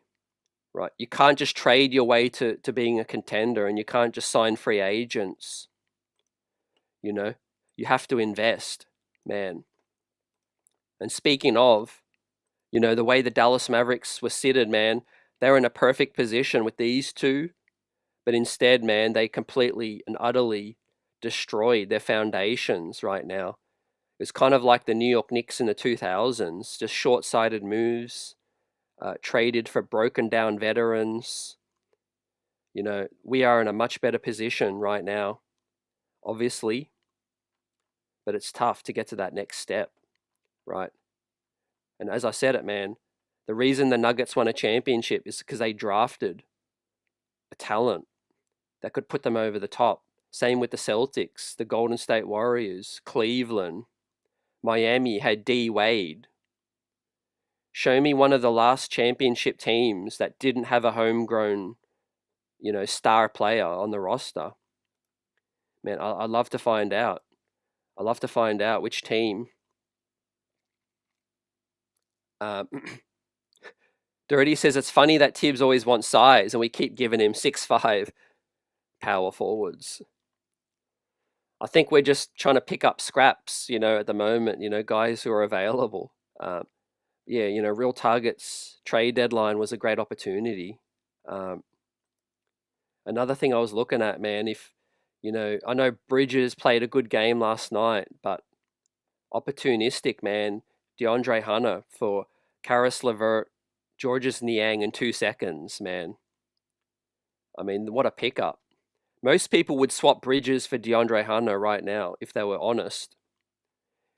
Speaker 1: right? You can't just trade your way to being a contender, and you can't just sign free agents. You have to invest, man. And speaking of, the way the Dallas Mavericks were seated, man, they're in a perfect position with these two. But instead, man, they completely and utterly destroyed their foundations right now. It's kind of like the New York Knicks in the 2000s, just short-sighted moves, traded for broken down veterans. We are in a much better position right now, obviously, but it's tough to get to that next step, right? And as I said it, man, the reason the Nuggets won a championship is because they drafted a talent that could put them over the top. Same with the Celtics, the Golden State Warriors, Cleveland, Miami had D Wade. Show me one of the last championship teams that didn't have a homegrown, star player on the roster. Man, I'd love to find out. I'd love to find out which team. Dirty says it's funny that Tibbs always wants size and we keep giving him 6'5" power forwards. I think we're just trying to pick up scraps, at the moment, guys who are available. Real targets trade deadline was a great opportunity. Another thing I was looking at, man, if, I know Bridges played a good game last night, but opportunistic, man, DeAndre Hunter for Karis LeVert, Georges Niang in 2 seconds, man. I mean, what a pickup. Most people would swap Bridges for DeAndre Hunter right now if they were honest.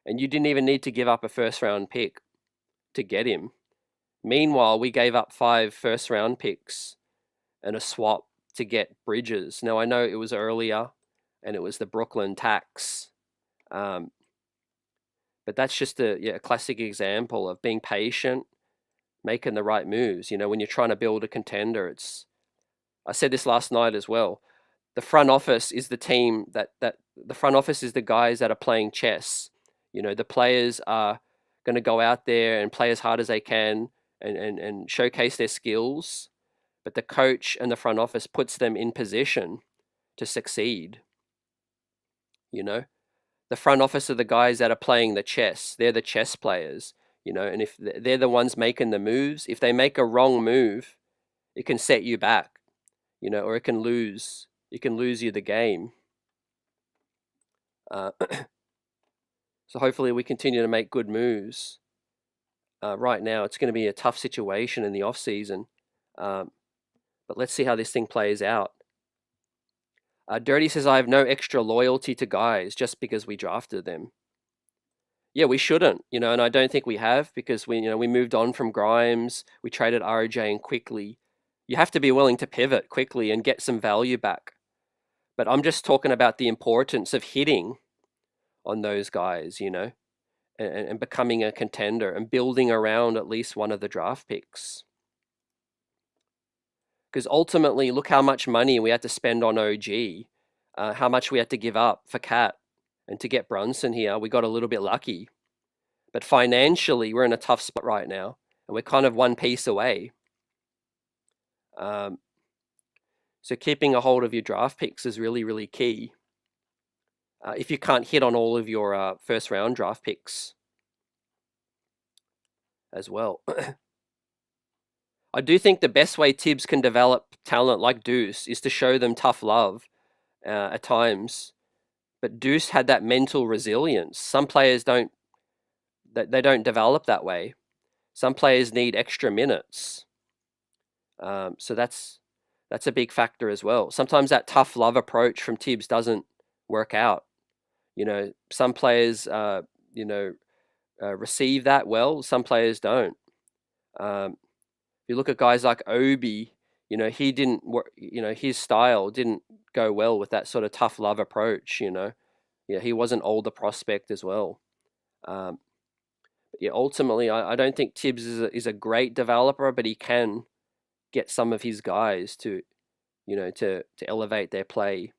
Speaker 1: And you didn't even need to give up a first round pick to get him. Meanwhile, we gave up 5 first round picks and a swap to get Bridges. Now, I know it was earlier and it was the Brooklyn tax. But that's just a classic example of being patient, making the right moves. When you're trying to build a contender, I said this last night as well. The front office is the team that the front office is the guys that are playing chess. The players are going to go out there and play as hard as they can and showcase their skills, but the coach and the front office puts them in position to succeed. The front office are the guys that are playing the chess. They're the chess players, and if they're the ones making the moves, if they make a wrong move, it can set you back, or it can lose you the game. So hopefully we continue to make good moves. Right now, it's going to be a tough situation in the off season, but let's see how this thing plays out. Dirty says, I have no extra loyalty to guys just because we drafted them. Yeah, we shouldn't, and I don't think we have, because we moved on from Grimes, we traded RJ and quickly. You have to be willing to pivot quickly and get some value back. But I'm just talking about the importance of hitting on those guys, and becoming a contender and building around at least one of the draft picks. Because ultimately, look how much money we had to spend on OG, how much we had to give up for Cat, and to get Brunson here, we got a little bit lucky. But financially, we're in a tough spot right now, and we're kind of one piece away. So keeping a hold of your draft picks is really, really key. If you can't hit on all of your first round draft picks as well. I do think the best way Tibbs can develop talent like Deuce is to show them tough love at times. But Deuce had that mental resilience. Some players don't develop that way. Some players need extra minutes. So that's a big factor as well. Sometimes that tough love approach from Tibbs doesn't work out. Some players, receive that well. Some players don't. If you look at guys like Obi, he didn't work. His style didn't go well with that sort of tough love approach. He was an older prospect as well. But ultimately, I don't think Tibbs is a great developer, but he can get some of his guys to elevate their play.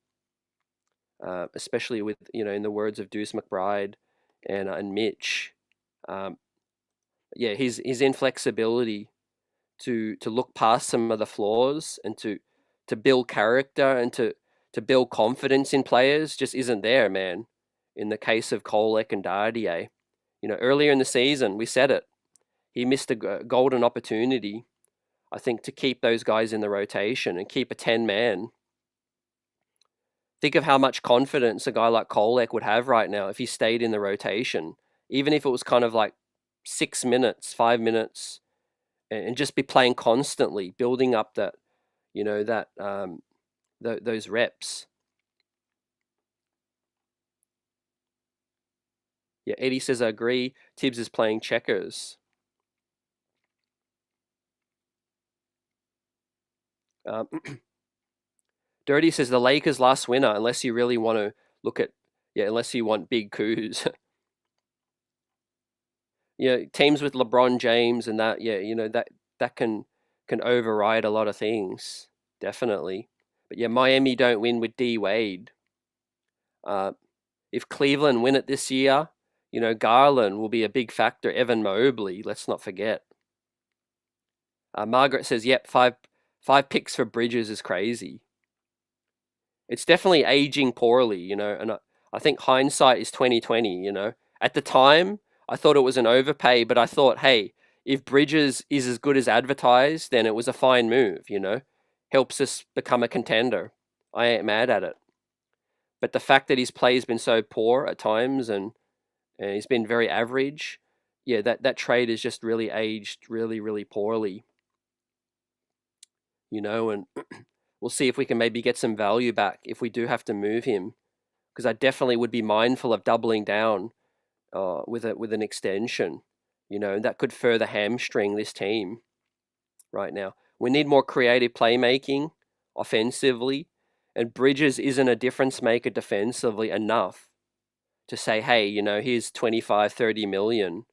Speaker 1: Especially with, in the words of Deuce McBride and Mitch, his inflexibility to look past some of the flaws and to build character and to build confidence in players just isn't there, man. In the case of Kolek and Dardier, earlier in the season, we said it. He missed a golden opportunity, I think, to keep those guys in the rotation and keep a 10-man. Think of how much confidence a guy like Kolek would have right now if he stayed in the rotation, even if it was kind of like 6 minutes, 5 minutes, and just be playing constantly, building up that, those reps. Yeah, Eddie says, I agree. Tibbs is playing checkers. Dirty says the Lakers last winner, unless you really want to look at, unless you want big coups. Teams with LeBron James and that, that can override a lot of things, definitely. But Miami don't win with D Wade. If Cleveland win it this year, Garland will be a big factor. Evan Mobley, let's not forget. Margaret says, yep, five picks for Bridges is crazy. It's definitely aging poorly, and I think hindsight is 2020. At the time, I thought it was an overpay, but I thought, hey, if Bridges is as good as advertised, then it was a fine move. Helps us become a contender. I ain't mad at it. But the fact that his play has been so poor at times and he's been very average, that trade has just really aged really, really poorly. And we'll see if we can maybe get some value back if we do have to move him, because I definitely would be mindful of doubling down with an extension, and that could further hamstring this team right now. We need more creative playmaking offensively, and Bridges isn't a difference maker defensively enough to say, hey, here's 25, 30 million.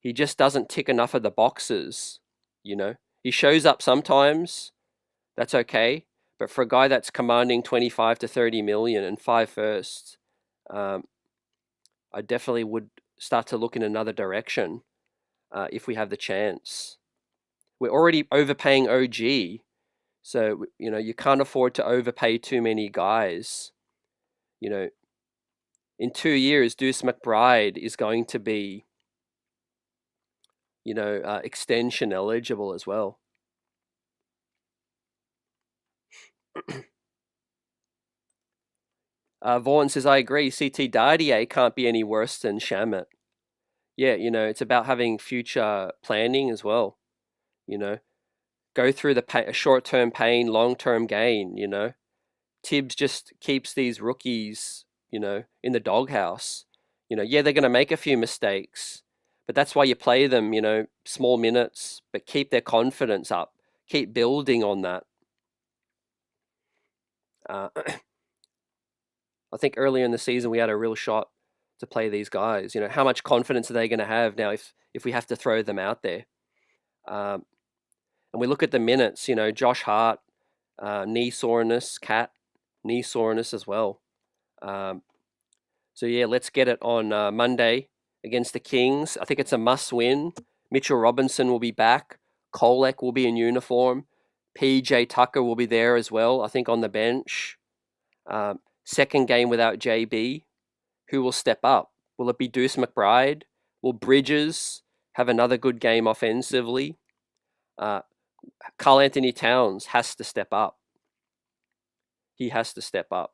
Speaker 1: He just doesn't tick enough of the boxes. He shows up sometimes, that's okay, but for a guy that's commanding 25 to 30 million and 5 firsts, I definitely would start to look in another direction if we have the chance. We're already overpaying OG, so you can't afford to overpay too many guys. In 2 years, Deuce McBride is going to be, extension eligible as well. Vaughan says, I agree. CT Dardier can't be any worse than Shamit. Yeah, it's about having future planning as well. Go through the short-term pain, long-term gain. Tibbs just keeps these rookies, in the doghouse. Yeah, they're going to make a few mistakes, but that's why you play them, small minutes, but keep their confidence up. Keep building on that. I think earlier in the season we had a real shot to play these guys. How much confidence are they going to have now if we have to throw them out there? And we look at the minutes. Josh Hart, knee soreness, Cat, knee soreness as well. So yeah, let's get it on Monday against the Kings. I think it's a must-win. Mitchell Robinson will be back. Kolek will be in uniform. PJ Tucker will be there as well, I think, on the bench. Second game without JB. Who will step up? Will it be Deuce McBride? Will Bridges have another good game offensively? Karl Anthony Towns has to step up. He has to step up.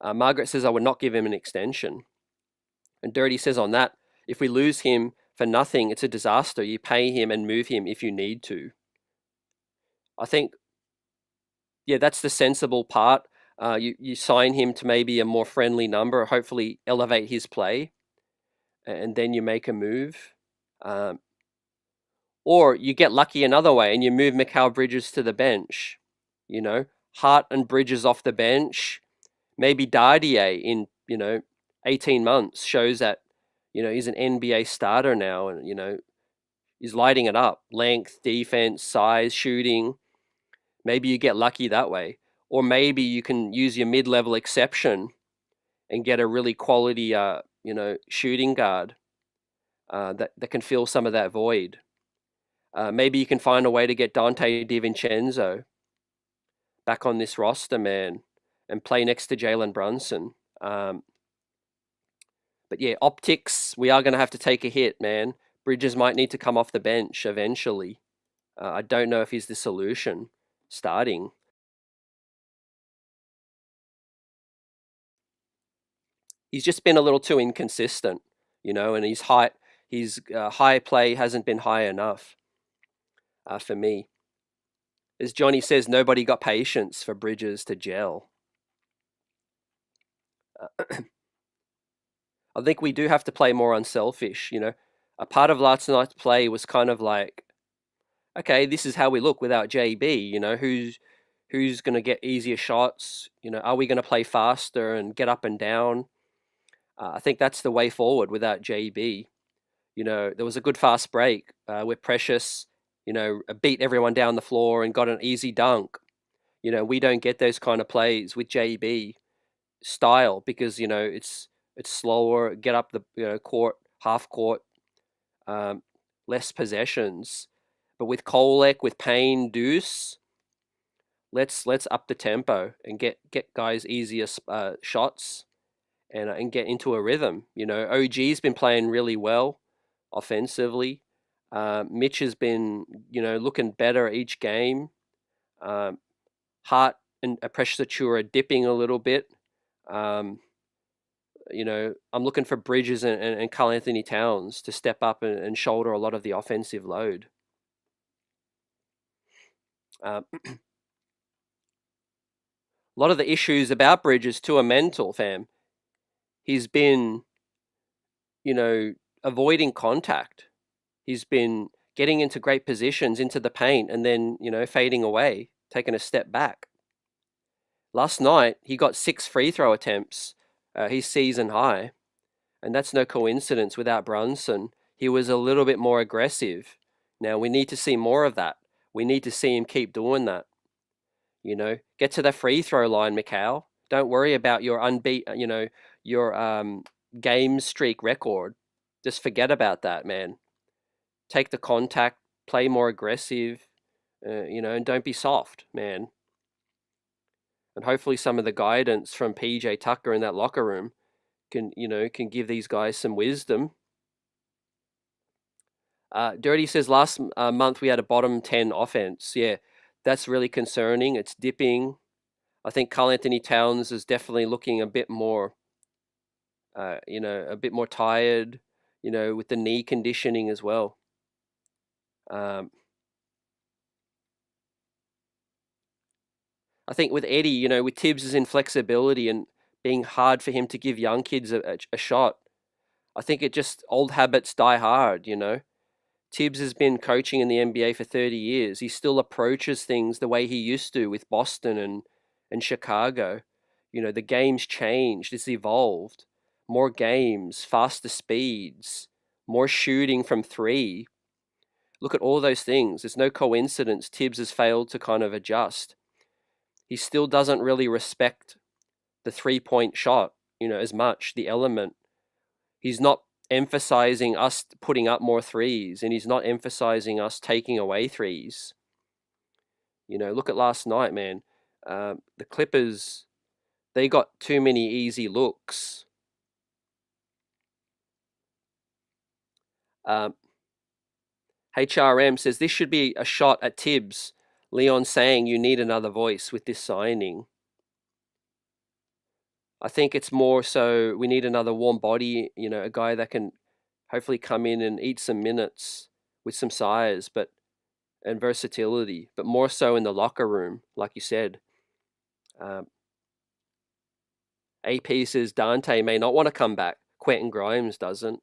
Speaker 1: Margaret says I would not give him an extension. And Dirty says on that, if we lose him for nothing, it's a disaster. You pay him and move him if you need to. I think, yeah, that's the sensible part. You sign him to maybe a more friendly number, hopefully elevate his play, and then you make a move. Or you get lucky another way and you move Mikal Bridges to the bench. Hart and Bridges off the bench. Maybe Dardier in, 18 months shows that, he's an NBA starter now and, he's lighting it up. Length, defense, size, shooting. Maybe you get lucky that way. Or maybe you can use your mid-level exception and get a really quality, shooting guard that can fill some of that void. Maybe you can find a way to get Dante DiVincenzo back on this roster, man, and play next to Jalen Brunson. But yeah, optics, we are going to have to take a hit, man. Bridges might need to come off the bench eventually. I don't know if he's the solution starting. He's just been a little too inconsistent, and his high play hasn't been high enough for me. As Johnny says, nobody got patience for Bridges to gel. I think we do have to play more unselfish. A part of last night's play was kind of like, okay, this is how we look without JB. Who's going to get easier shots? Are we going to play faster and get up and down? I think that's the way forward without JB. There was a good fast break where Precious, beat everyone down the floor and got an easy dunk. We don't get those kind of plays with JB style because, it's slower, get up the court, half court, less possessions. But with Kolek, with Payne, Deuce, let's up the tempo and get guys easier shots and get into a rhythm. OG's been playing really well offensively. Mitch has been, looking better each game. Hart and Precious Achiuwa dipping a little bit. I'm looking for Bridges and Karl Anthony Towns to step up and shoulder a lot of the offensive load. A lot of the issues about Bridges too are mental, fam. He's been, you know, avoiding contact. He's been getting into great positions into the paint and then, fading away, taking a step back. Last night, he got 6 free throw attempts, his season high, and that's no coincidence without Brunson. He was a little bit more aggressive. Now, we need to see more of that. We need to see him keep doing that. Get to the free throw line, Mikal. Don't worry about your your game streak record. Just forget about that, man. Take the contact, play more aggressive, and don't be soft, man. And hopefully some of the guidance from PJ Tucker in that locker room can give these guys some wisdom. Dirty says last month we had a bottom 10 offense. Yeah, that's really concerning. It's dipping. I think Karl Anthony Towns is definitely looking a bit more, a bit more tired, with the knee conditioning as well. I think with Eddie, with Tibbs' inflexibility and being hard for him to give young kids a shot, I think it just old habits die hard, Tibbs has been coaching in the NBA for 30 years. He still approaches things the way he used to with Boston and Chicago. The game's changed, it's evolved. More games, faster speeds, more shooting from 3. Look at all those things. It's no coincidence Tibbs has failed to kind of adjust. He still doesn't really respect the 3-point shot, as much, the element. He's not emphasizing us putting up more threes, and he's not emphasizing us taking away threes. Look at last night, man. The Clippers, they got too many easy looks. HRM says this should be a shot at Tibbs. Leon saying you need another voice with this signing. I think it's more so we need another warm body, a guy that can hopefully come in and eat some minutes with some size and versatility, but more so in the locker room, like you said. AP says Dante may not want to come back. Quentin Grimes doesn't.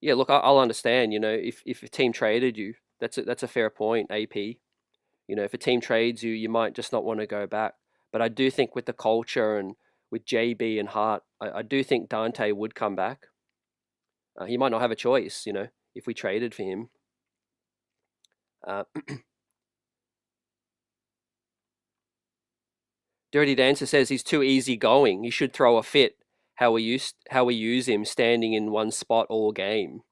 Speaker 1: Yeah, look, I'll understand, if a team traded you, that's a fair point, AP. If a team trades you, you might just not want to go back. But I do think with the culture and with JB and Hart, I do think Dante would come back. He might not have a choice, if we traded for him. Dirty Dancer says he's too easygoing. He should throw a fit. How we use him standing in one spot all game.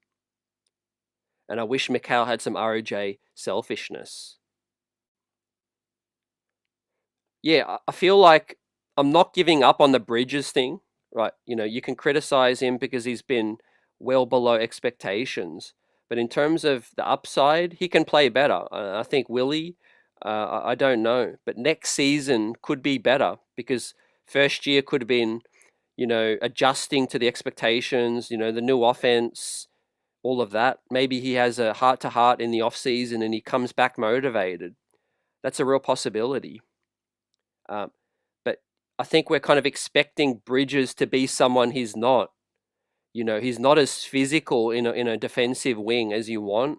Speaker 1: And I wish Mikal had some RJ selfishness. Yeah, I feel like I'm not giving up on the Bridges thing, right? You can criticize him because he's been well below expectations. But in terms of the upside, he can play better. I think Willie, I don't know. But next season could be better because first year could have been, adjusting to the expectations, the new offense, all of that. Maybe he has a heart-to-heart in the off-season and he comes back motivated. That's a real possibility. But I think we're kind of expecting Bridges to be someone he's not. He's not as physical in a defensive wing as you want.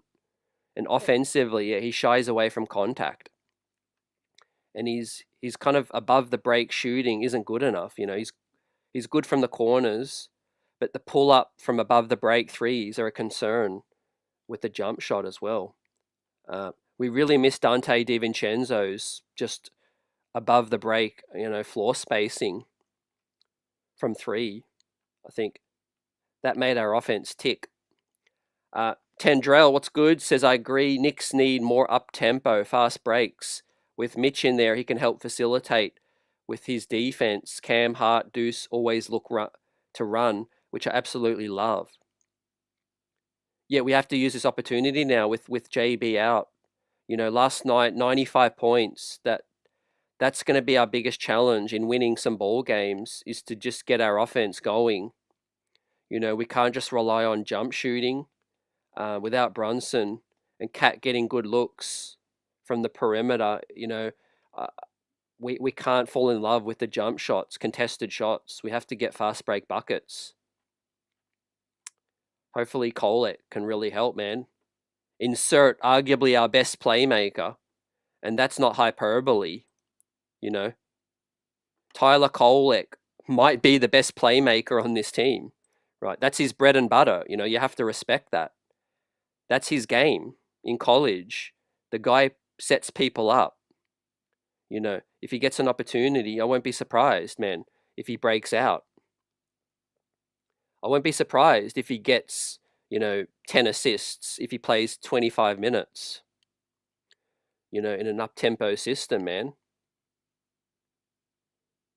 Speaker 1: And offensively, he shies away from contact. And he's kind of above the break shooting isn't good enough. He's good from the corners, but the pull up from above the break threes are a concern with the jump shot as well. We really miss Dante DiVincenzo's just above the break, floor spacing from 3. I think that made our offense tick. Tendrell, what's good? Says, I agree. Knicks need more up-tempo, fast breaks. With Mitch in there, he can help facilitate with his defense. Cam, Hart, Deuce always look to run, which I absolutely love. Yeah, we have to use this opportunity now with JB out. Last night, 95 points. That's going to be our biggest challenge in winning some ball games is to just get our offense going. We can't just rely on jump shooting without Brunson and Cat getting good looks from the perimeter. we can't fall in love with the jump shots, contested shots. We have to get fast break buckets. Hopefully Kolek can really help, man. Insert arguably our best playmaker, and that's not hyperbole, you know. Tyler Kolek might be the best playmaker on this team, right? That's his bread and butter. You know, you have to respect that. That's his game in college. The guy sets people up. You know, if he gets an opportunity, I won't be surprised, man, if he breaks out. I won't be surprised if he gets, 10 assists, if he plays 25 minutes, in an up-tempo system, man.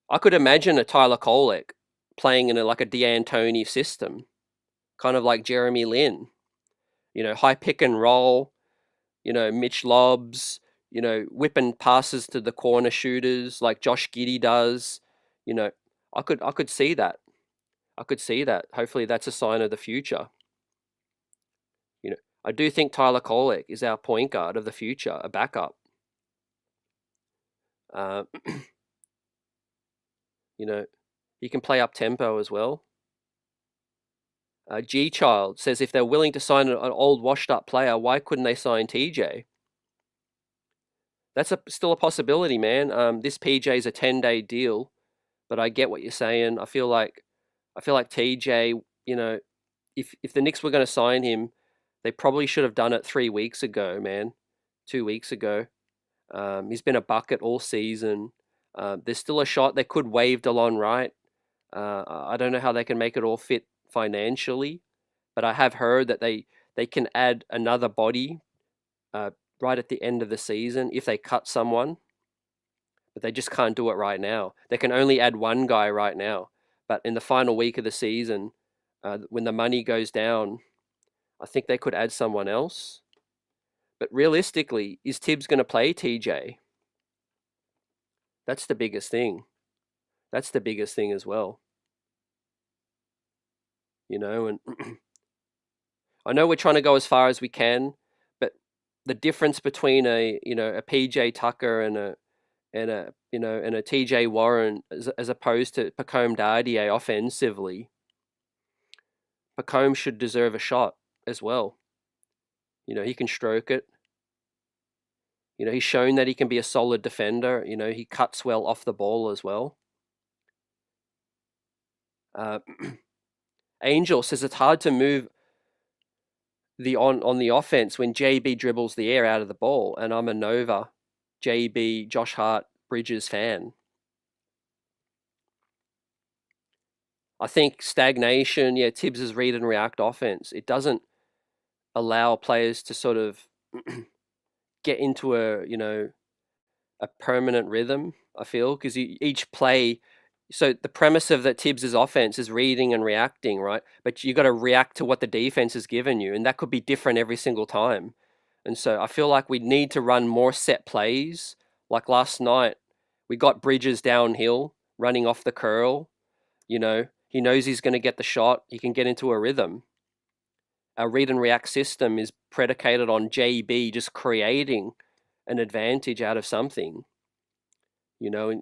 Speaker 1: I could imagine a Tyler Kolek playing in like a D'Antoni system, kind of like Jeremy Lin, high pick and roll, Mitch lobs, whipping passes to the corner shooters like Josh Giddey does. I could see that. I could see that. Hopefully that's a sign of the future. I do think Tyler Kolek is our point guard of the future, a backup. He can play up tempo as well. G Child says if they're willing to sign an old washed up player, why couldn't they sign TJ? That's still a possibility, man. This PJ is a 10-day deal, but I get what you're saying. I feel like TJ, if the Knicks were going to sign him, they probably should have done it 3 weeks ago, man. 2 weeks ago. He's been a bucket all season. There's still a shot they could waive DeLon Wright. I don't know how they can make it all fit financially, but I have heard that they can add another body right at the end of the season if they cut someone, but they just can't do it right now. They can only add one guy right now, but in the final week of the season, when the money goes down, I think they could add someone else. But realistically, is Tibbs going to play TJ? That's the biggest thing. That's the biggest thing as well. And I know we're trying to go as far as we can, but the difference between a PJ Tucker and a TJ Warren as opposed to Pacome Dardier offensively, Pacome should deserve a shot as well. He can stroke it. He's shown that he can be a solid defender. He cuts well off the ball as well. Angel says it's hard to move on the offense when JB dribbles the air out of the ball, and I'm a Nova, JB, Josh Hart, Bridges fan. I think stagnation, Tibbs' read and react offense, it doesn't allow players to sort of get into a permanent rhythm, I feel, because each play. So the premise of that Tibbs' offense is reading and reacting, right? But you got to react to what the defense has given you, and that could be different every single time. And so I feel like we need to run more set plays. Like last night, we got Bridges downhill, running off the curl. He knows he's going to get the shot. He can get into a rhythm. Our read and react system is predicated on JB just creating an advantage out of something. And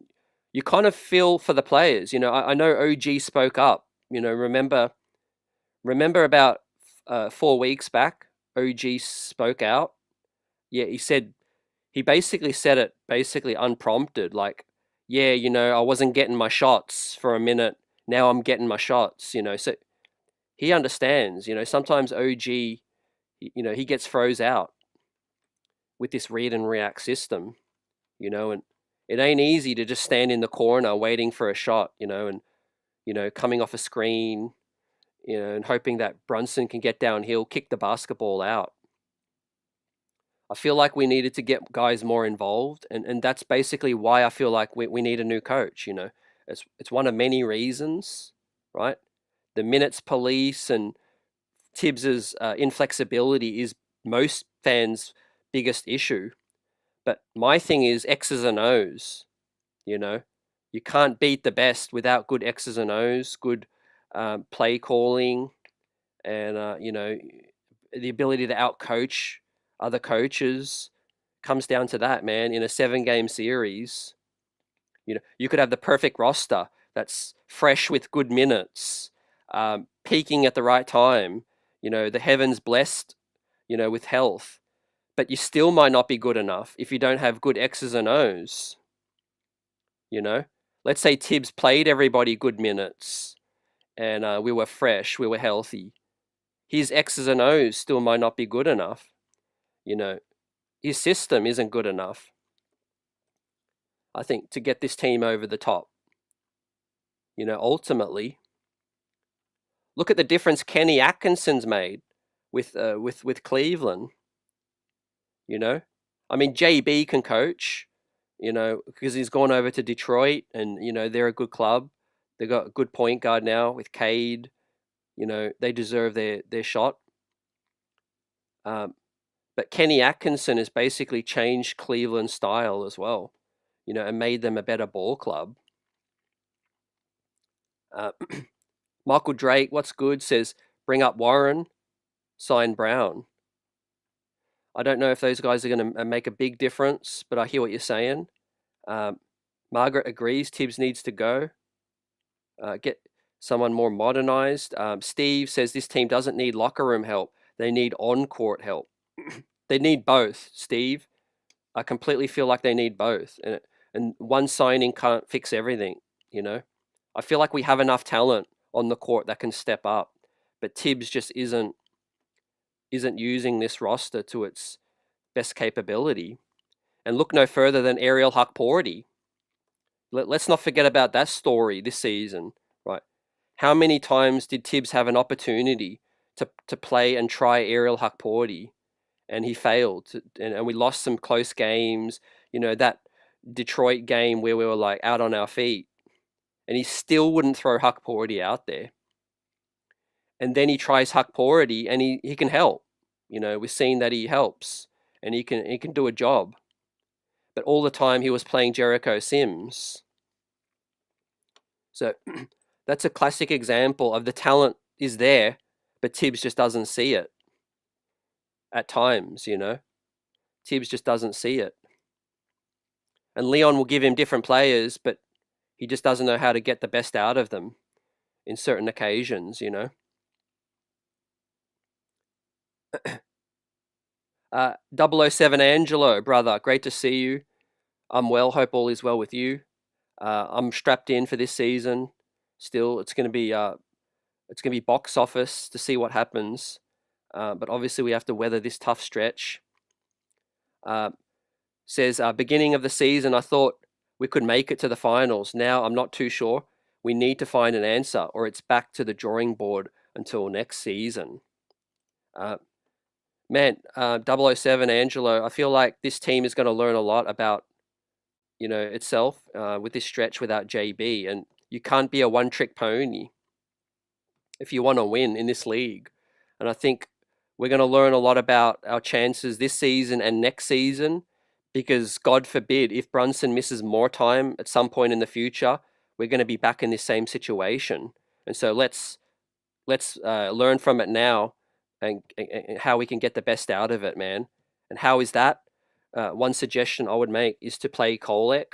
Speaker 1: you kind of feel for the players. I know OG spoke up. Remember about 4 weeks back, OG spoke out. Yeah, he basically said it unprompted. Like, I wasn't getting my shots for a minute. Now I'm getting my shots. So he understands. Sometimes OG, he gets froze out with this read and react system. And it ain't easy to just stand in the corner waiting for a shot, and coming off a screen, and hoping that Brunson can get downhill, kick the basketball out. I feel like we needed to get guys more involved, and that's basically why I feel like we need a new coach. It's one of many reasons, right? The minutes police and Tibbs's inflexibility is most fans' biggest issue. But my thing is X's and O's. You can't beat the best without good X's and O's, good play calling, and the ability to outcoach other coaches. Comes down to that, man. In a 7-game series, You could have the perfect roster that's fresh with good minutes, peaking at the right time, the heavens blessed, with health, but you still might not be good enough if you don't have good X's and O's, Let's say Tibbs played everybody good minutes and we were fresh, we were healthy. His X's and O's still might not be good enough, His system isn't good enough, I think, to get this team over the top. Ultimately, look at the difference Kenny Atkinson's made with Cleveland. I mean, JB can coach, because he's gone over to Detroit, and they're a good club. They got a good point guard now with Cade. They deserve their shot. But Kenny Atkinson has basically changed Cleveland's style as well, and made them a better ball club. Michael Drake, what's good, says, bring up Warren, sign Brown. I don't know if those guys are going to make a big difference, but I hear what you're saying. Margaret agrees Tibbs needs to go. Get someone more modernized. Steve says this team doesn't need locker room help. They need on-court help. They need both, Steve. I completely feel like they need both. And one signing can't fix everything, I feel like we have enough talent on the court that can step up, but Tibbs just isn't using this roster to its best capability. And look no further than Ariel Hukporti. Let's not forget about that story this season, right? How many times did Tibbs have an opportunity to play and try Ariel Hukporti, and he failed, and we lost some close games, that Detroit game where we were like out on our feet, and he still wouldn't throw Hukporti out there. And then he tries Hukporti, and he can help. We've seen that he helps, and he can do a job. But all the time he was playing Jericho Sims. So that's a classic example of the talent is there, but Tibbs just doesn't see it. At times, Tibbs just doesn't see it. And Leon will give him different players, but he just doesn't know how to get the best out of them in certain occasions, 007 Angelo, brother, great to see you. I'm well, hope all is well with you. I'm strapped in for this season. Still, it's going to be box office to see what happens. But obviously we have to weather this tough stretch. Says, beginning of the season, I thought we could make it to the finals. Now I'm not too sure. We need to find an answer, or it's back to the drawing board until next season. Man, 007 Angelo, I feel like this team is going to learn a lot about, itself with this stretch without JB. And you can't be a one-trick pony if you want to win in this league. And I think we're going to learn a lot about our chances this season and next season, because God forbid if Brunson misses more time at some point in the future, we're going to be back in this same situation. And so let's learn from it now, and how we can get the best out of it, man. And how is that? One suggestion I would make is to play Kolek.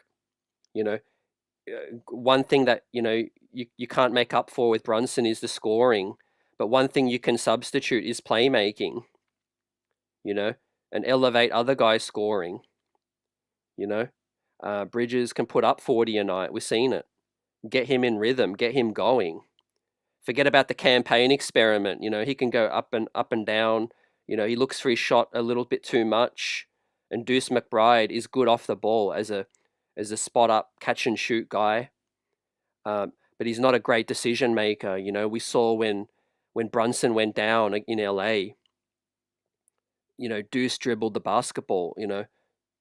Speaker 1: One thing that you can't make up for with Brunson is the scoring, but one thing you can substitute is playmaking. And elevate other guys' scoring. Bridges can put up 40 a night. We've seen it. Get him in rhythm. Get him going. Forget about the campaign experiment. He can go up and down. He looks for his shot a little bit too much. And Deuce McBride is good off the ball as a spot up catch and shoot guy. But he's not a great decision maker. We saw when Brunson went down in LA. Deuce dribbled the basketball.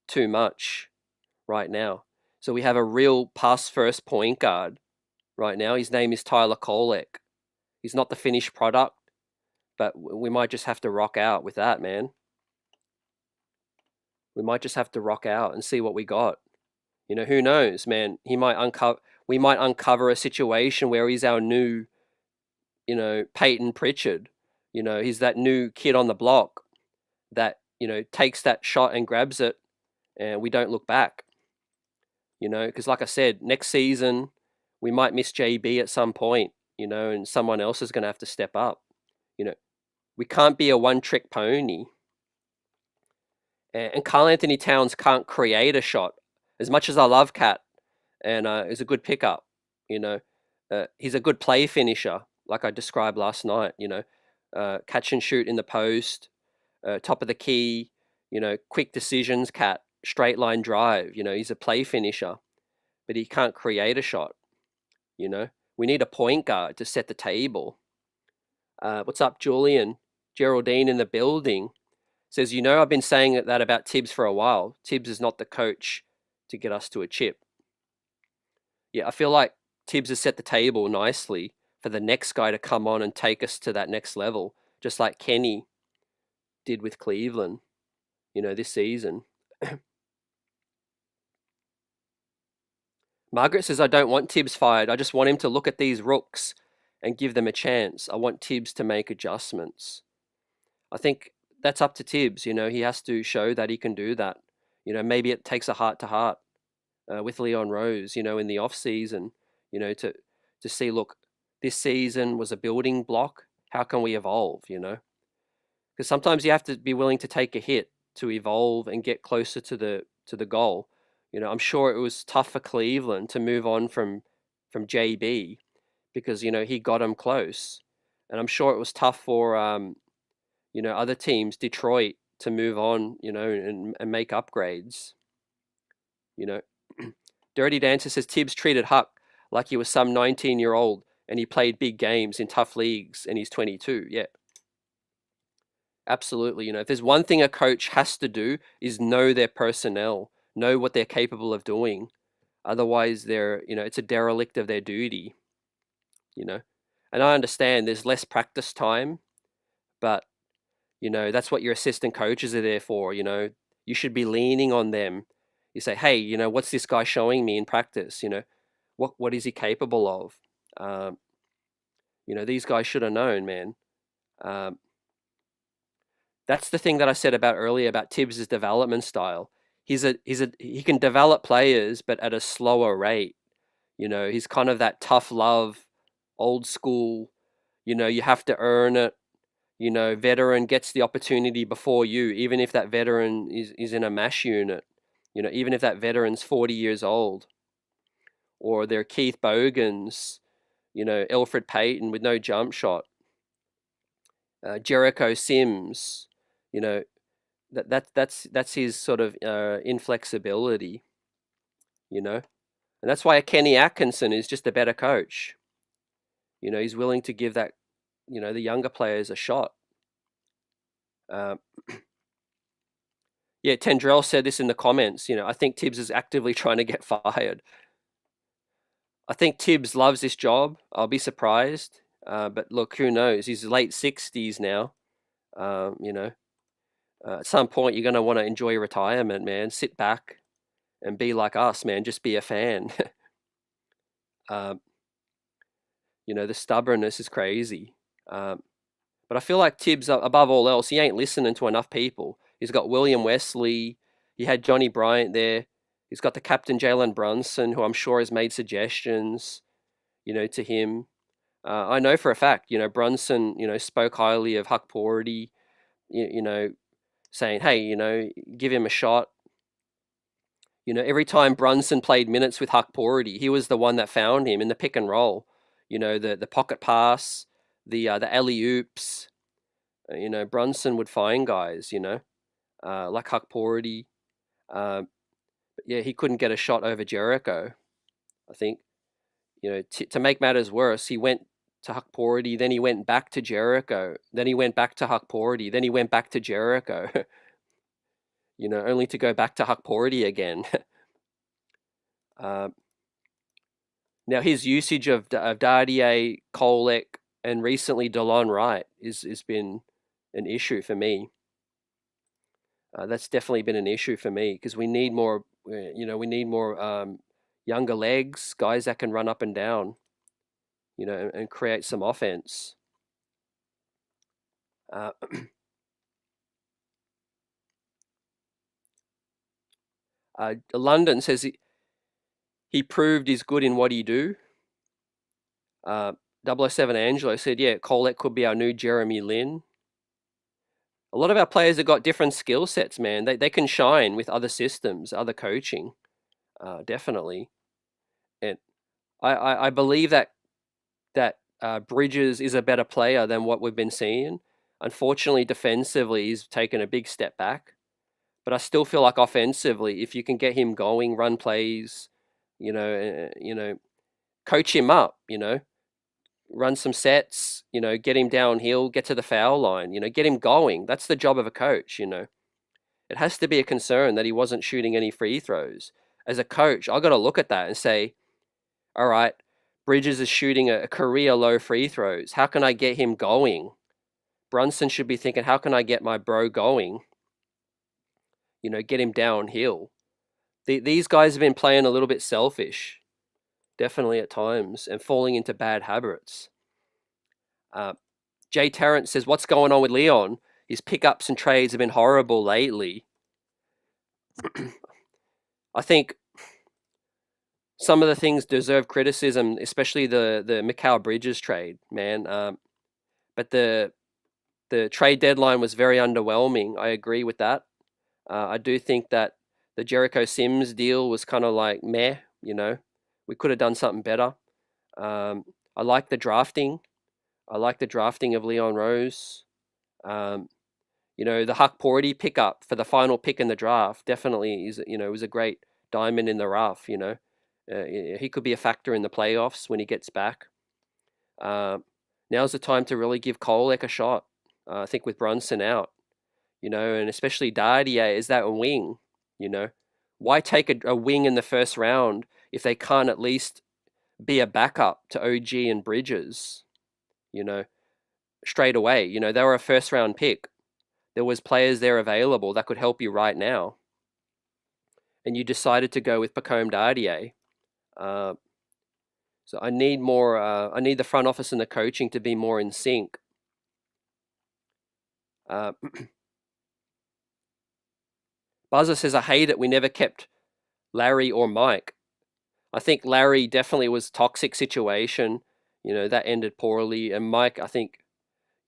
Speaker 1: Too much right now. So we have a real pass first point guard right now. His name is Tyler Kolek. He's not the finished product, but we might just have to rock out with that, man. We might just have to rock out and see what we got. Who knows, man? We might uncover a situation where he's our new, Peyton Pritchard. He's that new kid on the block that, takes that shot and grabs it, and we don't look back. you know, because like I said, next season we might miss JB at some point, you know, and someone else is going to have to step up. You know, we can't be a one-trick pony. And Karl Anthony Towns can't create a shot. As much as I love Cat, and is a good pickup, you know, he's a good play finisher, like I described last night. You know, catch and shoot in the post, top of the key. You know, quick decisions. Cat, straight line drive. You know, he's a play finisher, but he can't create a shot. You know, we need a point guard to set the table. What's up, Julian? Geraldine in the building says, you know, I've been saying that about Tibbs for a while. Tibbs is not the coach to get us to a chip. Yeah, I feel like Tibbs has set the table nicely for the next guy to come on and take us to that next level, just like Kenny did with Cleveland, you know, this season. Margaret says, I don't want Tibbs fired. I just want him to look at these rooks and give them a chance. I want Tibbs to make adjustments. I think that's up to Tibbs. You know, he has to show that he can do that. You know, maybe it takes a heart-to-heart with Leon Rose, you know, in the off season, you know, to see, look, this season was a building block. How can we evolve, you know? Because sometimes you have to be willing to take a hit to evolve and get closer to the goal. You know, I'm sure it was tough for Cleveland to move on from JB because, you know, he got him close. And I'm sure it was tough for you know, other teams, Detroit, to move on, you know, and make upgrades. You know, Dirty Dancer says Tibbs treated Huck like he was some 19-year-old and he played big games in tough leagues and he's 22. Yeah, absolutely. You know, if there's one thing a coach has to do is know their personnel, know what they're capable of doing. Otherwise, they're, you know, it's a derelict of their duty, you know. And I understand there's less practice time, but, you know, that's what your assistant coaches are there for, you know. You should be leaning on them. You say, hey, you know, what's this guy showing me in practice? You know, what is he capable of? You know, these guys should have known, man. That's the thing that I said about earlier about Tibbs' development style. He can develop players, but at a slower rate. You know, he's kind of that tough love, old school. You know, you have to earn it. You know, veteran gets the opportunity before you, even if that veteran is in a MASH unit. You know, even if that veteran's 40 years old. Or they're Keith Bogans, you know, Elfrid Payton with no jump shot. Jericho Sims, you know, that's his sort of inflexibility, you know. And that's why a Kenny Atkinson is just a better coach. You know, he's willing to give that, you know, the younger players a shot. Yeah, Tendrell said this in the comments. You know, I think Tibbs is actively trying to get fired. I think Tibbs loves this job. I'll be surprised. But look, who knows? He's late 60s now. You know, at some point you're going to want to enjoy retirement, man. Sit back and be like us, man. Just be a fan. You know, the stubbornness is crazy. But I feel like Tibbs, above all else, he ain't listening to enough people. He's got William Wesley. He had Johnny Bryant there. He's got the captain, Jalen Brunson, who I'm sure has made suggestions, you know, to him. I know for a fact, you know, Brunson, you know, spoke highly of Huck Porty, you know, saying, hey, you know, give him a shot. You know, every time Brunson played minutes with Huck Porty, he was the one that found him in the pick and roll. You know, the pocket pass, the alley oops. You know, Brunson would find guys. You know, like Huck Porty. But yeah, he couldn't get a shot over Jericho. I think. You know, to make matters worse, he went to Huck Porty, then he went back to Jericho, then he went back to Huck Porty, then he went back to Jericho. You know, only to go back to Huck Porty again. Now his usage of Dardier, Kolek, and recently DeLon Wright has been an issue for me. That's definitely been an issue for me because we need more. You know, we need more younger legs, guys that can run up and down. You know, and create some offense. London says he proved he's good in what he do. 007 Angelo said, yeah, Colette could be our new Jeremy Lin. A lot of our players have got different skill sets, man. They can shine with other systems, other coaching, definitely. And I believe that Bridges is a better player than what we've been seeing. Unfortunately, defensively, he's taken a big step back. But I still feel like offensively, if you can get him going, run plays, coach him up, run some sets, get him downhill, get to the foul line, get him going. That's the job of a coach, It has to be a concern that he wasn't shooting any free throws. As a coach, I got to look at that and say, all right, Bridges is shooting a career low free throws. How can I get him going? Brunson should be thinking, how can I get my bro going? Get him downhill. These guys have been playing a little bit selfish, definitely at times, and falling into bad habits. Jay Tarrant says, what's going on with Leon? His pickups and trades have been horrible lately. I think some of the things deserve criticism, especially the Mikal Bridges trade, man. But the trade deadline was very underwhelming. I agree with that. I do think that the Jericho Sims deal was kind of like meh, We could have done something better. I like the drafting. I like the drafting of Leon Rose. The Huck Porty pickup for the final pick in the draft definitely is, was a great diamond in the rough, he could be a factor in the playoffs when he gets back. Now's the time to really give Kolek a shot. I think with Brunson out, and especially Dardier is that wing, Why take a wing in the first round if they can't at least be a backup to OG and Bridges, straight away? They were a first round pick. There was players there available that could help you right now. And you decided to go with Pacome Dardier. So I need more, I need the front office and the coaching to be more in sync. Buzzer says, I hate it. We never kept Larry or Mike. I think Larry definitely was a toxic situation. That ended poorly. And Mike, I think,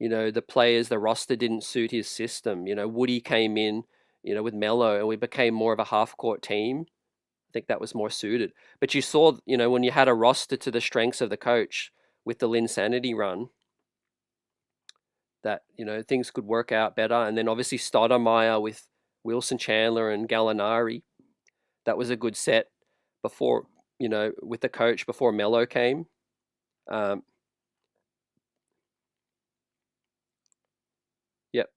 Speaker 1: the players, the roster didn't suit his system. Woody came in, with Melo, and we became more of a half-court team. I think that was more suited. But you saw, when you had a roster to the strengths of the coach with the Linsanity run, that, things could work out better. And then obviously Stoudemire with Wilson Chandler and Gallinari. That was a good set before, with the coach before Melo came. Yep.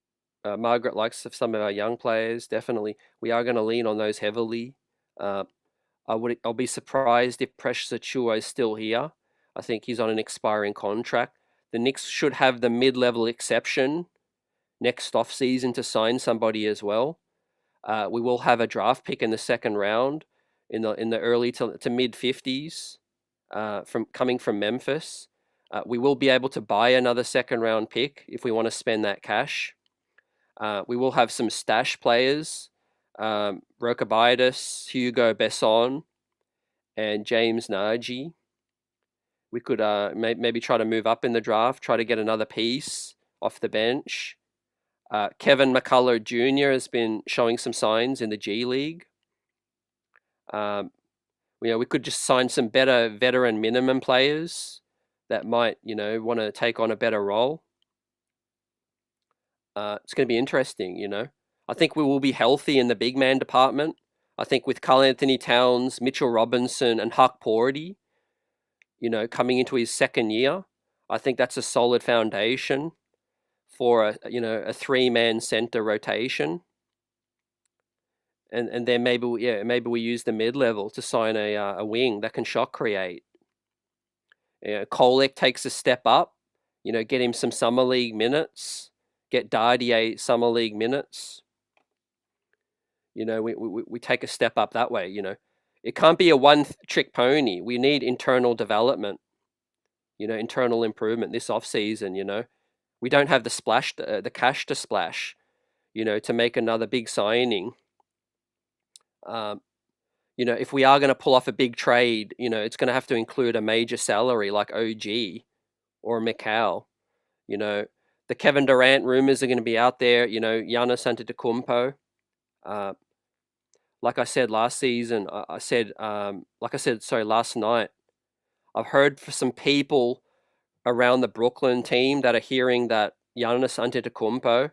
Speaker 1: Margaret likes some of our young players, definitely. We are going to lean on those heavily. I'll be surprised if Precious Achiuwa is still here. I think he's on an expiring contract. The Knicks should have the mid-level exception next off-season to sign somebody as well. We will have a draft pick in the second round in the early to mid-50s coming from Memphis. We will be able to buy another second-round pick if we want to spend that cash. We will have some stash players, Rokabitis, Hugo Besson, and James Nagy. We could maybe try to move up in the draft, try to get another piece off the bench. Kevin McCullough Jr. has been showing some signs in the G League. We could just sign some better veteran minimum players that might, want to take on a better role. It's going to be interesting, I think we will be healthy in the big man department. I think with Karl Anthony Towns, Mitchell Robinson, and Huck Porty, coming into his second year, I think that's a solid foundation for a three-man center rotation. And then maybe we use the mid-level to sign a wing that can shot create. Kolek takes a step up, get him some summer league minutes, get Dardier summer league minutes. We take a step up that way. It can't be a one-trick pony. We need internal development, internal improvement this off-season. We don't have the cash to splash, to make another big signing. if we are going to pull off a big trade, it's going to have to include a major salary like OG or Mikal. The Kevin Durant rumors are going to be out there. Giannis Antetokounmpo. Like I said last season, last night, I've heard for some people around the Brooklyn team that are hearing that Giannis Antetokounmpo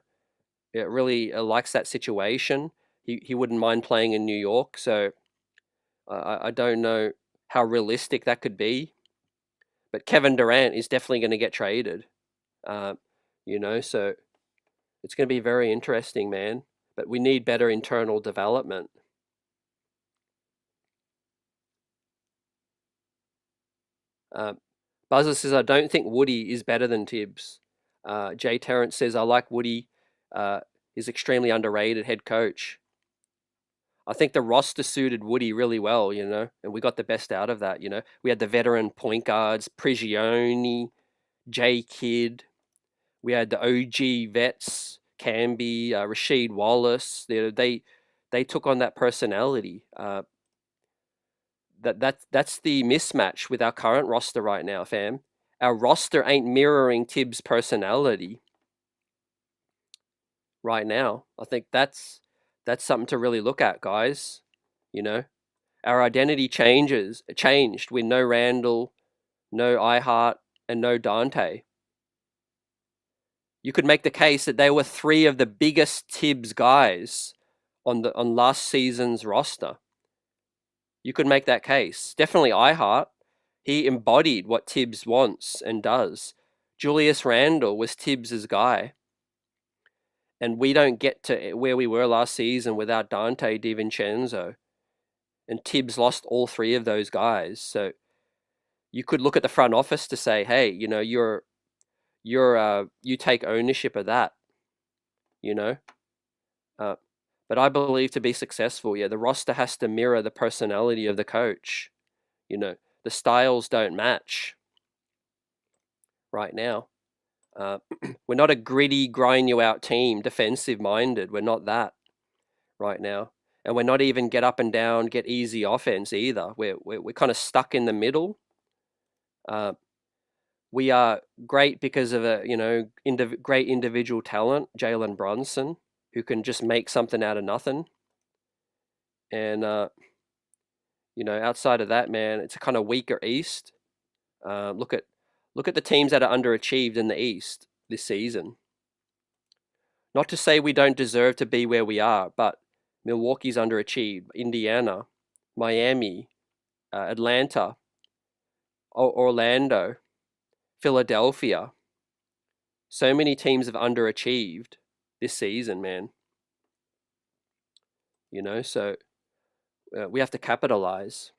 Speaker 1: really likes that situation. He wouldn't mind playing in New York, so I don't know how realistic that could be. But Kevin Durant is definitely going to get traded. So it's going to be very interesting, man. But we need better internal development. Buzzer says, I don't think Woody is better than Tibbs. Jay Terrence says, I like Woody. He's extremely underrated head coach. I think the roster suited Woody really well, and we got the best out of that, We had the veteran point guards, Prigioni, J Kidd. We had the OG vets, Camby, Rasheed Wallace. They took on that personality. That's the mismatch with our current roster right now, fam. Our roster ain't mirroring Tibbs' personality right now. I think that's something to really look at, guys. Our identity changed with no Randall, no iHeart, and no Dante. You could make the case that they were three of the biggest Tibbs guys on last season's roster. You could make that case. Definitely iHeart. He embodied what Tibbs wants and does. Julius Randle was Tibbs's guy. And we don't get to where we were last season without Dante DiVincenzo. And Tibbs lost all three of those guys. So you could look at the front office to say, hey, you take ownership of that. But I believe to be successful, the roster has to mirror the personality of the coach. The styles don't match right now. We're not a gritty, grind you out team, defensive minded. We're not that right now. And we're not even get up and down, get easy offense either. We're kind of stuck in the middle. We are great because of a great individual talent, Jalen Brunson, who can just make something out of nothing. And outside of that, man, it's a kind of weaker East. Look at the teams that are underachieved in the East this season. Not to say we don't deserve to be where we are, but Milwaukee's underachieved. Indiana, Miami, Atlanta, Orlando, Philadelphia. So many teams have underachieved this season, man. So we have to capitalize.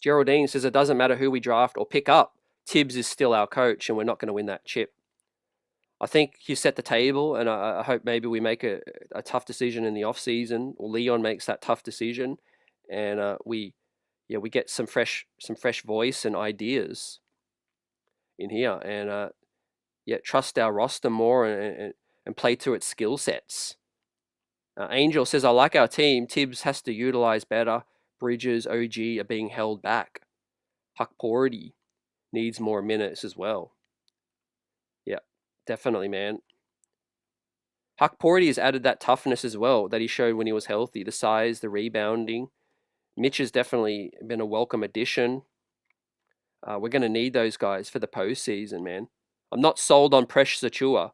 Speaker 1: Geraldine says it doesn't matter who we draft or pick up. Tibbs is still our coach, and we're not going to win that chip. I think he set the table, and I hope maybe we make a tough decision in the off season, or Leon makes that tough decision, and we get some fresh voice and ideas in here, and trust our roster more and play to its skill sets. Angel says, I like our team. Tibbs has to utilize better. Bridges, OG are being held back. Huck Porty needs more minutes as well. Yeah, definitely, man. Huck Porty has added that toughness as well that he showed when he was healthy. The size, the rebounding. Mitch has definitely been a welcome addition. We're going to need those guys for the postseason, man. I'm not sold on Precious Achua.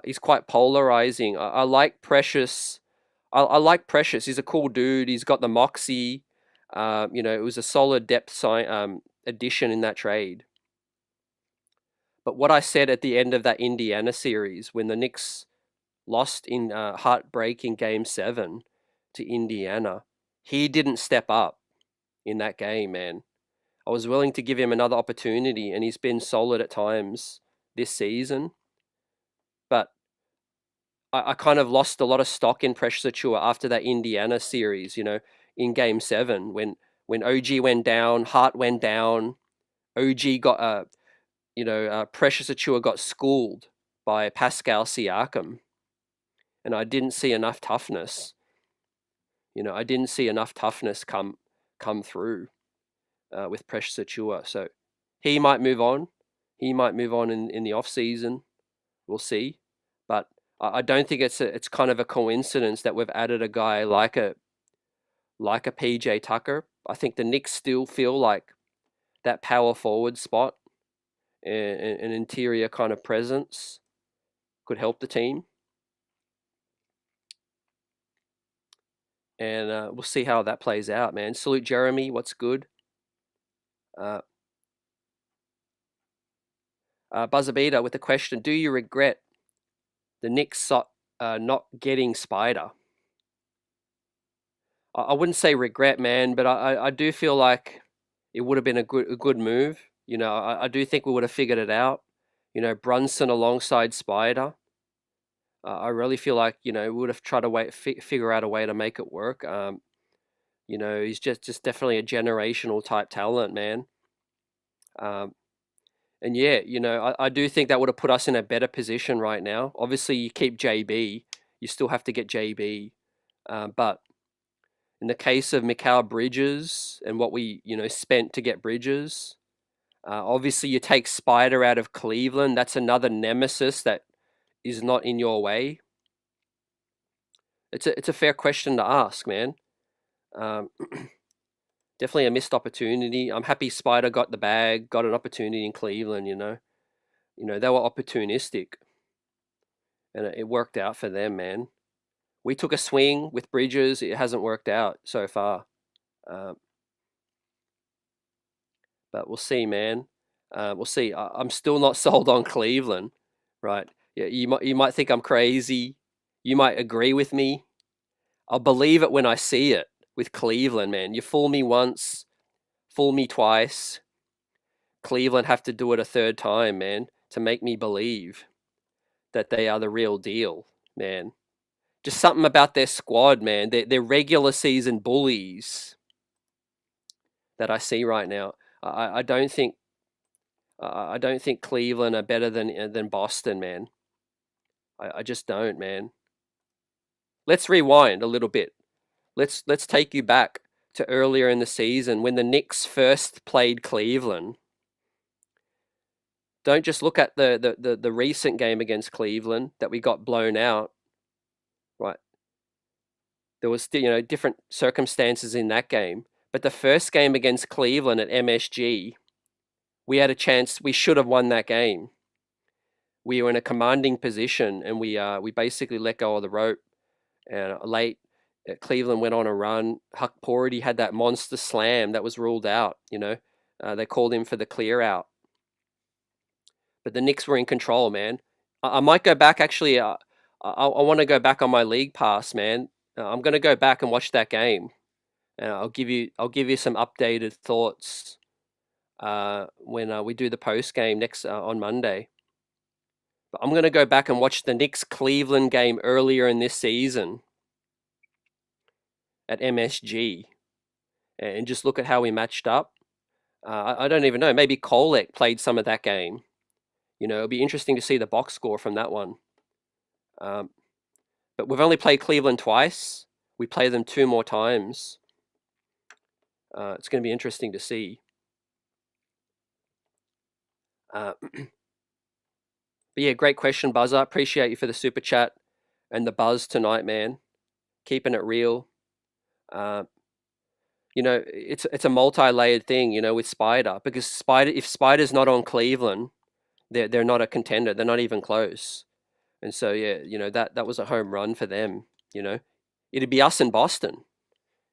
Speaker 1: He's quite polarizing. I like Precious. I like Precious. He's a cool dude. He's got the moxie. It was a solid depth addition in that trade. But what I said at the end of that Indiana series, when the Knicks lost in heartbreaking Game 7 to Indiana, he didn't step up in that game, man. I was willing to give him another opportunity, and he's been solid at times this season. But I kind of lost a lot of stock in Precious Achua after that Indiana series, in Game 7, when OG went down, Hart went down, OG got, Precious Achua got schooled by Pascal Siakam, and I didn't see enough toughness. I didn't see enough toughness come through with Precious Achua. So he might move on. He might move on in the off season. We'll see. But I don't think it's kind of a coincidence that we've added a guy like a PJ Tucker. I think the Knicks still feel like that power forward spot and an interior kind of presence could help the team. And we'll see how that plays out, man. Salute Jeremy. What's good? Buzzabita with the question: do you regret the Knicks not getting Spider? I wouldn't say regret, man, but I do feel like it would have been a good move. I do think we would have figured it out. Brunson alongside Spider. I really feel like we would have tried to figure out a way to make it work. He's just definitely a generational type talent, man. And yeah, I do think that would have put us in a better position right now. Obviously, you keep JB, you still have to get JB, but in the case of Mikal Bridges and what we spent to get Bridges, obviously you take Spider out of Cleveland. That's another nemesis that is not in your way. It's a fair question to ask, man. Definitely a missed opportunity. I'm happy Spider got the bag, got an opportunity in Cleveland. They were opportunistic, and it worked out for them, man. We took a swing with Bridges. It hasn't worked out so far, but we'll see, man. We'll see. I'm still not sold on Cleveland, right? Yeah, you might think I'm crazy. You might agree with me. I'll believe it when I see it with Cleveland, man. You fool me once, fool me twice. Cleveland have to do it a third time, man, to make me believe that they are the real deal, man. Just something about their squad, man. They're regular season bullies that I see right now. I don't think Cleveland are better than Boston, man. I just don't, man. Let's rewind a little bit. Let's take you back to earlier in the season when the Knicks first played Cleveland. Don't just look at the recent game against Cleveland that we got blown out, right? There was still, different circumstances in that game. But the first game against Cleveland at MSG, we had a chance. We should have won that game. We were in a commanding position, and we basically let go of the rope. And late, Cleveland went on a run. Huck Porty had that monster slam that was ruled out. They called him for the clear out. But the Knicks were in control, man. I might go back, actually. I want to go back on my league pass, man. I'm going to go back and watch that game. And I'll give you some updated thoughts when we do the post game next on Monday. But I'm going to go back and watch the Knicks Cleveland game earlier in this season at MSG and just look at how we matched up. I don't even know. Maybe Kolek played some of that game. It'll be interesting to see the box score from that one. But we've only played Cleveland twice. We play them 2 more times. It's going to be interesting to see. But yeah, great question, Buzzer. Appreciate you for the super chat and the buzz tonight, man. Keeping it real. It's a multi-layered thing, with Spider, because if Spider's not on Cleveland, they're not a contender. They're not even close. And so yeah, that was a home run for them. It'd be us in Boston.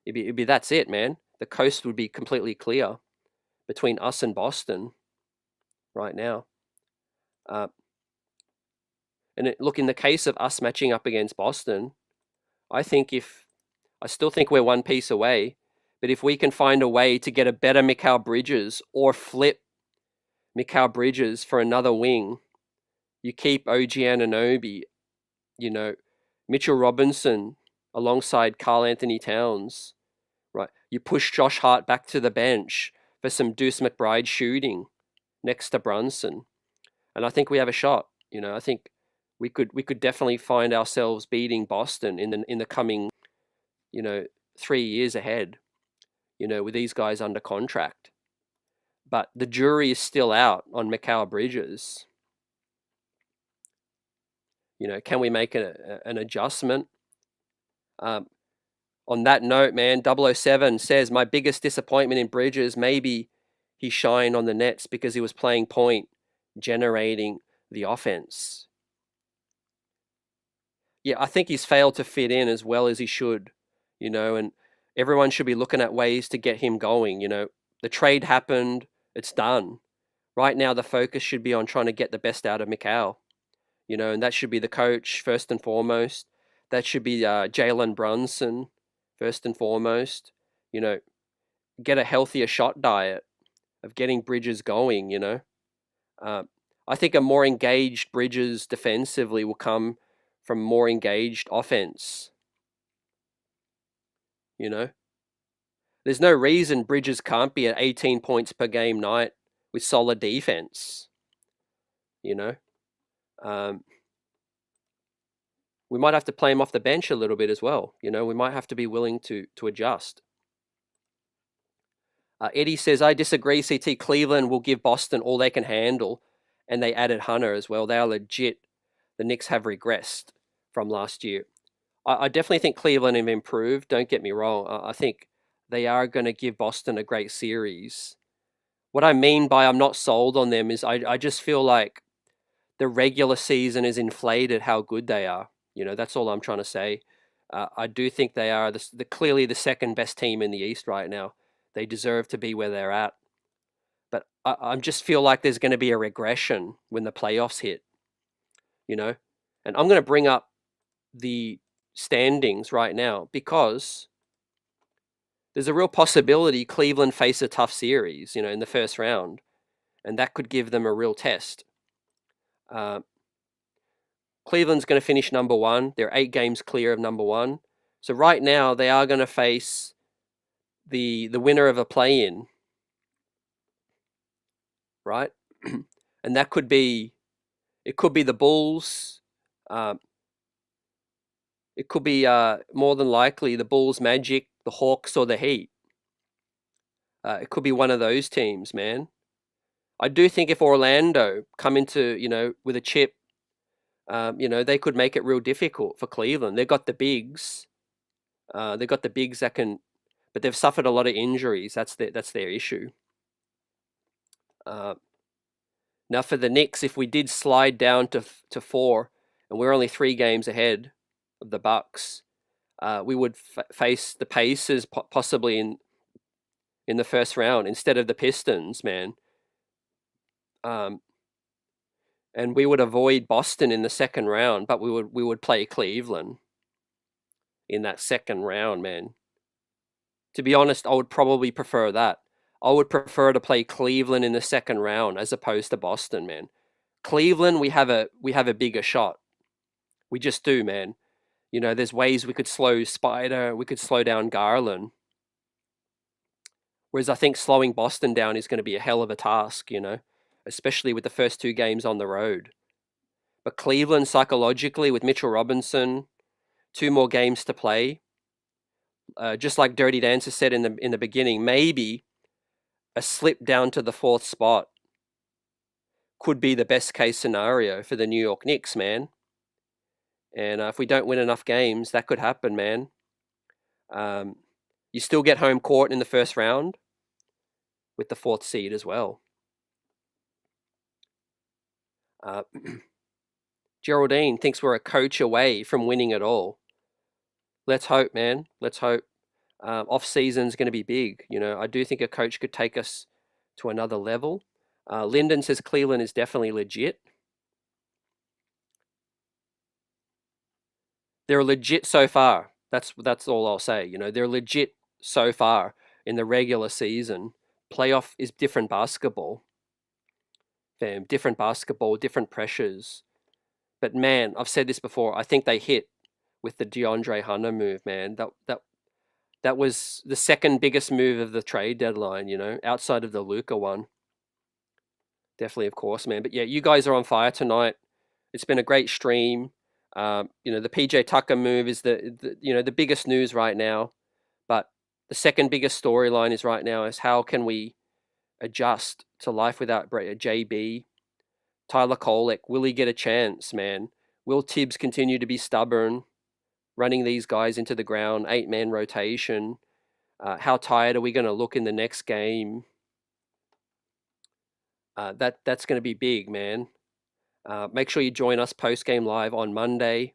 Speaker 1: It'd be that's it, man. The coast would be completely clear between us and Boston right now. Look, in the case of us matching up against Boston, I still think we're one piece away, but if we can find a way to get a better Mikal Bridges or flip Mikal Bridges for another wing, you keep OG Anunoby, Mitchell Robinson alongside Karl Anthony Towns, right? You push Josh Hart back to the bench for some Deuce McBride shooting next to Brunson, and I think we have a shot. I think we could definitely find ourselves beating Boston in the coming, 3 years ahead, with these guys under contract. But the jury is still out on Mikal Bridges. Can we make an adjustment? On that note, man, 007 says, my biggest disappointment in Bridges, maybe he shined on the Nets because he was playing point, generating the offense. Yeah, I think he's failed to fit in as well as he should, and everyone should be looking at ways to get him going. The trade happened, it's done. Right now, the focus should be on trying to get the best out of Mikal, and that should be the coach first and foremost. That should be Jalen Brunson first and foremost. Get a healthier shot diet of getting Bridges going. I think a more engaged Bridges defensively will come from more engaged offense. There's no reason Bridges can't be at 18 points per game night with solid defense. We might have to play him off the bench a little bit as well. We might have to be willing to adjust. Eddie says, I disagree, CT. Cleveland will give Boston all they can handle, and they added Hunter as well. They are legit. The Knicks have regressed from last year. I definitely think Cleveland have improved. Don't get me wrong. I think they are going to give Boston a great series. What I mean by I'm not sold on them is I just feel like the regular season is inflated how good they are. That's all I'm trying to say. I do think they are clearly the second best team in the East right now. They deserve to be where they're at. But I just feel like there's going to be a regression when the playoffs hit. And I'm going to bring up the standings right now because there's a real possibility Cleveland face a tough series, in the first round. And that could give them a real test. Cleveland's going to finish number one. They're 8 games clear of number one. So right now they are going to face the winner of a play-in, right? And it could be the Bulls. It could be more than likely the Bulls, Magic, the Hawks, or the Heat. It could be one of those teams, man. I do think if Orlando come into, with a chip, they could make it real difficult for Cleveland. They've got the bigs. They've got the bigs that can, but they've suffered a lot of injuries. That's their issue. Now for the Knicks, if we did slide down to 4, and we're only 3 games ahead of the Bucks, we would face the Pacers possibly in the first round instead of the Pistons, man. And we would avoid Boston in the second round, but we would play Cleveland in that second round, man. To be honest, I would probably prefer that. I would prefer to play Cleveland in the second round as opposed to Boston, man. Cleveland, we have a bigger shot. We just do, man. There's ways we could slow Spider, we could slow down Garland. Whereas I think slowing Boston down is going to be a hell of a task, especially with the first 2 games on the road. But Cleveland, psychologically, with Mitchell Robinson, 2 more games to play, just like Dirty Dancer said in the beginning, maybe a slip down to the 4th spot could be the best case scenario for the New York Knicks, man. And if we don't win enough games, that could happen, man. You still get home court in the first round with the 4th seed as well. Geraldine thinks we're a coach away from winning it all. Let's hope, man. Let's hope. Off season's going to be big. I do think a coach could take us to another level. Lyndon says Cleveland is definitely legit. They're legit so far. That's all I'll say. They're legit so far in the regular season. Playoff is different basketball. Fam, different basketball, different pressures. But man, I've said this before. I think they hit with the DeAndre Hunter move, man. That was the second biggest move of the trade deadline, outside of the Luka one. Definitely, of course, man. But yeah, you guys are on fire tonight. It's been a great stream. The PJ Tucker move is the biggest news right now. the second biggest storyline is right now is how can we adjust to life without JB, Tyler Kolek. Will he get a chance, man? Will Tibbs continue to be stubborn, running these guys into the ground, 8-man rotation? How tired are we going to look in the next game? That's going to be big, man. Make sure you join us post-game live on Monday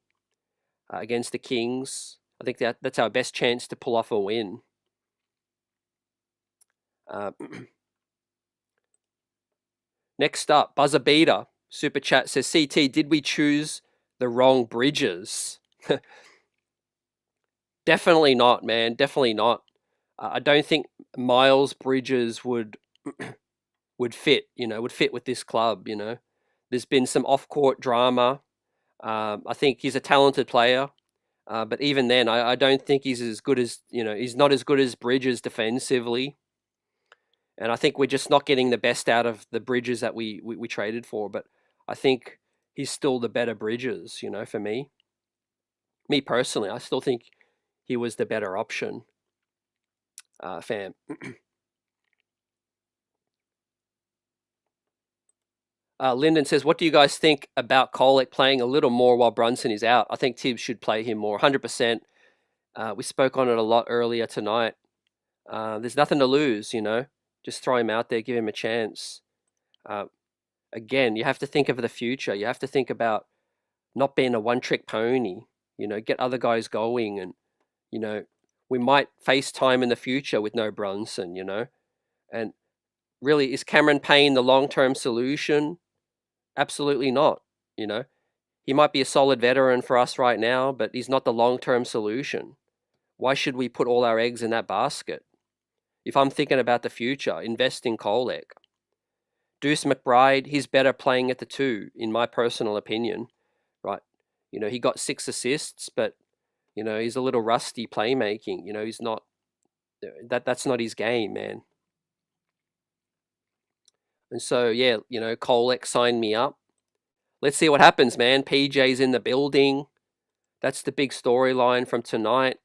Speaker 1: against the Kings. I think that's our best chance to pull off a win. Next up, Buzzer Beater Super Chat says, CT, did we choose the wrong Bridges? Definitely not, man. Definitely not. I don't think Miles Bridges would fit, would fit with this club, There's been some off-court drama. I think he's a talented player. But even then, I don't think he's as good as, he's not as good as Bridges defensively. And I think we're just not getting the best out of the Bridges that we traded for. But I think he's still the better Bridges, for me. Me personally, I still think he was the better option, fam. Lyndon says, what do you guys think about Kolek playing a little more while Brunson is out? I think Tibbs should play him more, 100%. We spoke on it a lot earlier tonight. There's nothing to lose, Just throw him out there, give him a chance. Again, you have to think of the future. You have to think about not being a one-trick pony, get other guys going. And, we might face time in the future with no Brunson, And really, is Cameron Payne the long-term solution? Absolutely not, He might be a solid veteran for us right now, but he's not the long-term solution. Why should we put all our eggs in that basket? If I'm thinking about the future, invest in Kolek. Deuce McBride, he's better playing at the 2, in my personal opinion, right? He got 6 assists, but, he's a little rusty playmaking. He's not, that's not his game, man. And so, yeah, Kolek signed me up. Let's see what happens, man. PJ's in the building. That's the big storyline from tonight.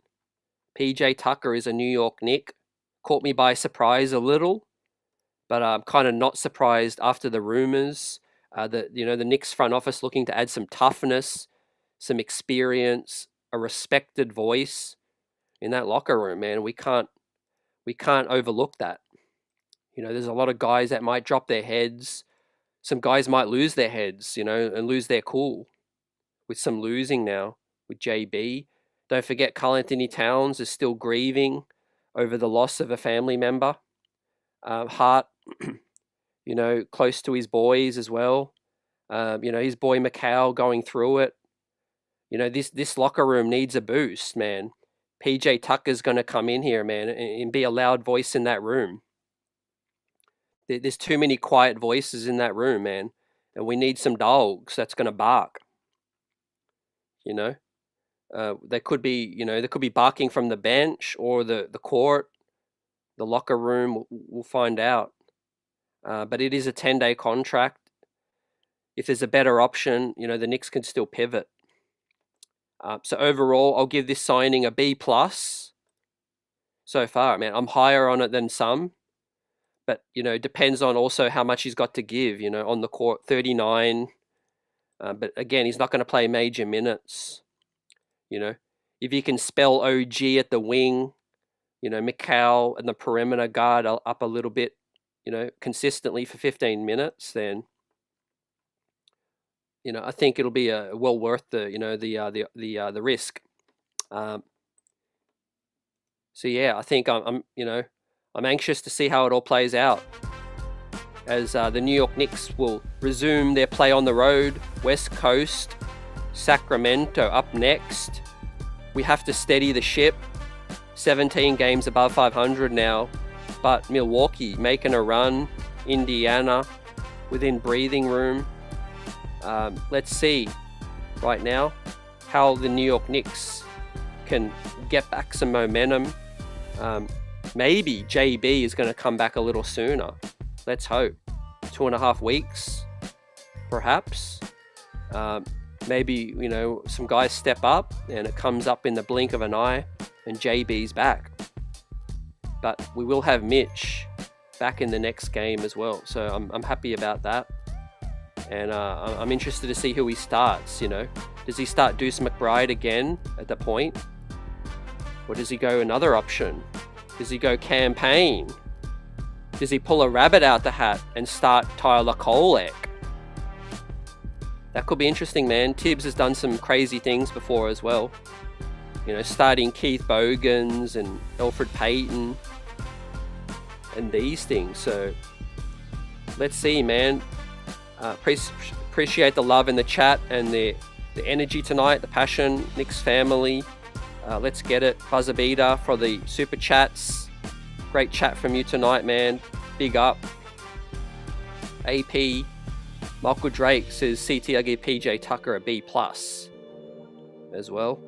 Speaker 1: PJ Tucker is a New York Knick. Caught me by surprise a little, but I'm kind of not surprised after the rumors. The Knicks front office looking to add some toughness, some experience, a respected voice in that locker room, man. We can't overlook that. There's a lot of guys that might drop their heads. Some guys might lose their heads, and lose their cool with some losing now with JB. Don't forget Karl Anthony Towns is still grieving over the loss of a family member. Hart, close to his boys as well. His boy Macau going through it. This locker room needs a boost, man. PJ Tucker's going to come in here, man, and be a loud voice in that room. There's too many quiet voices in that room, man. And we need some dogs that's going to bark. They could be barking from the bench or the court, the locker room. We'll find out. But it is a 10-day contract. If there's a better option, the Knicks can still pivot. So overall, I'll give this signing a B+ so far, man. I'm higher on it than some. But, depends on also how much he's got to give, on the court, 39. But again, he's not going to play major minutes. If he can spell OG at the wing, Macau and the perimeter guard up a little bit, consistently for 15 minutes, then, I think it'll be well worth the risk. So yeah, I think I'm anxious to see how it all plays out as the New York Knicks will resume their play on the road. West Coast, Sacramento up next. We have to steady the ship. 17 games above 500 now, but Milwaukee making a run. Indiana within breathing room. Let's see right now how the New York Knicks can get back some momentum. Maybe JB is going to come back a little sooner. Let's hope. 2.5 weeks, perhaps. Maybe, some guys step up and it comes up in the blink of an eye and JB's back. but we will have Mitch back in the next game as well. So I'm happy about that. And I'm interested to see who he starts, you know. Does he start Deuce McBride again at the point? Or does he go another option? Does he go Campaign? Does he pull a rabbit out the hat and start Tyler Kolek? That could be interesting, man. Tibbs has done some crazy things before as well. You know, starting Keith Bogans and Alfred Payton and these things. So let's see, man. Appreciate the love in the chat and the energy tonight, the passion. Knicks family. Let's get it. Buzzer beater for the super chats. Great chat from you tonight, man. Big up. AP. Michael Drake says CT, I give PJ Tucker a B+ as well.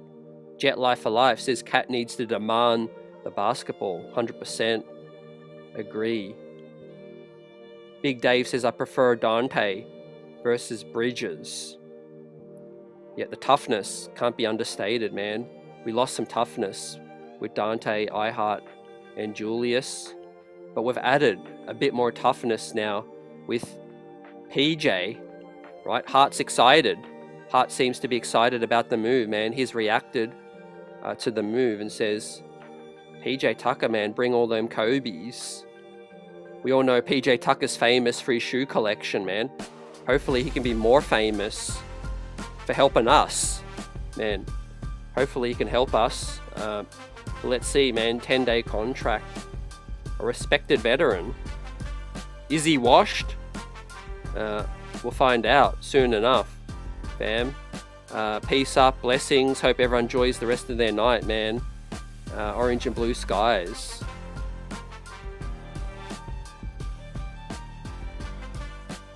Speaker 1: Jet Life for Life says Cat needs to demand the basketball. 100% agree. Big Dave says I prefer Dante versus Bridges. Yet the toughness can't be understated, man. We lost some toughness with Dante, Ihart, and Julius, but we've added a bit more toughness now with PJ, right? Hart's excited. Hart seems to be excited about the move, man. He's reacted to the move and says, PJ Tucker, man, bring all them Kobe's. We all know PJ Tucker's famous for his shoe collection, man. Hopefully he can be more famous for helping us, man. Hopefully he can help us. Let's see, man. 10-day contract. A respected veteran. Is he washed? We'll find out soon enough, fam. Peace up, blessings. Hope everyone enjoys the rest of their night, man. Orange and blue skies.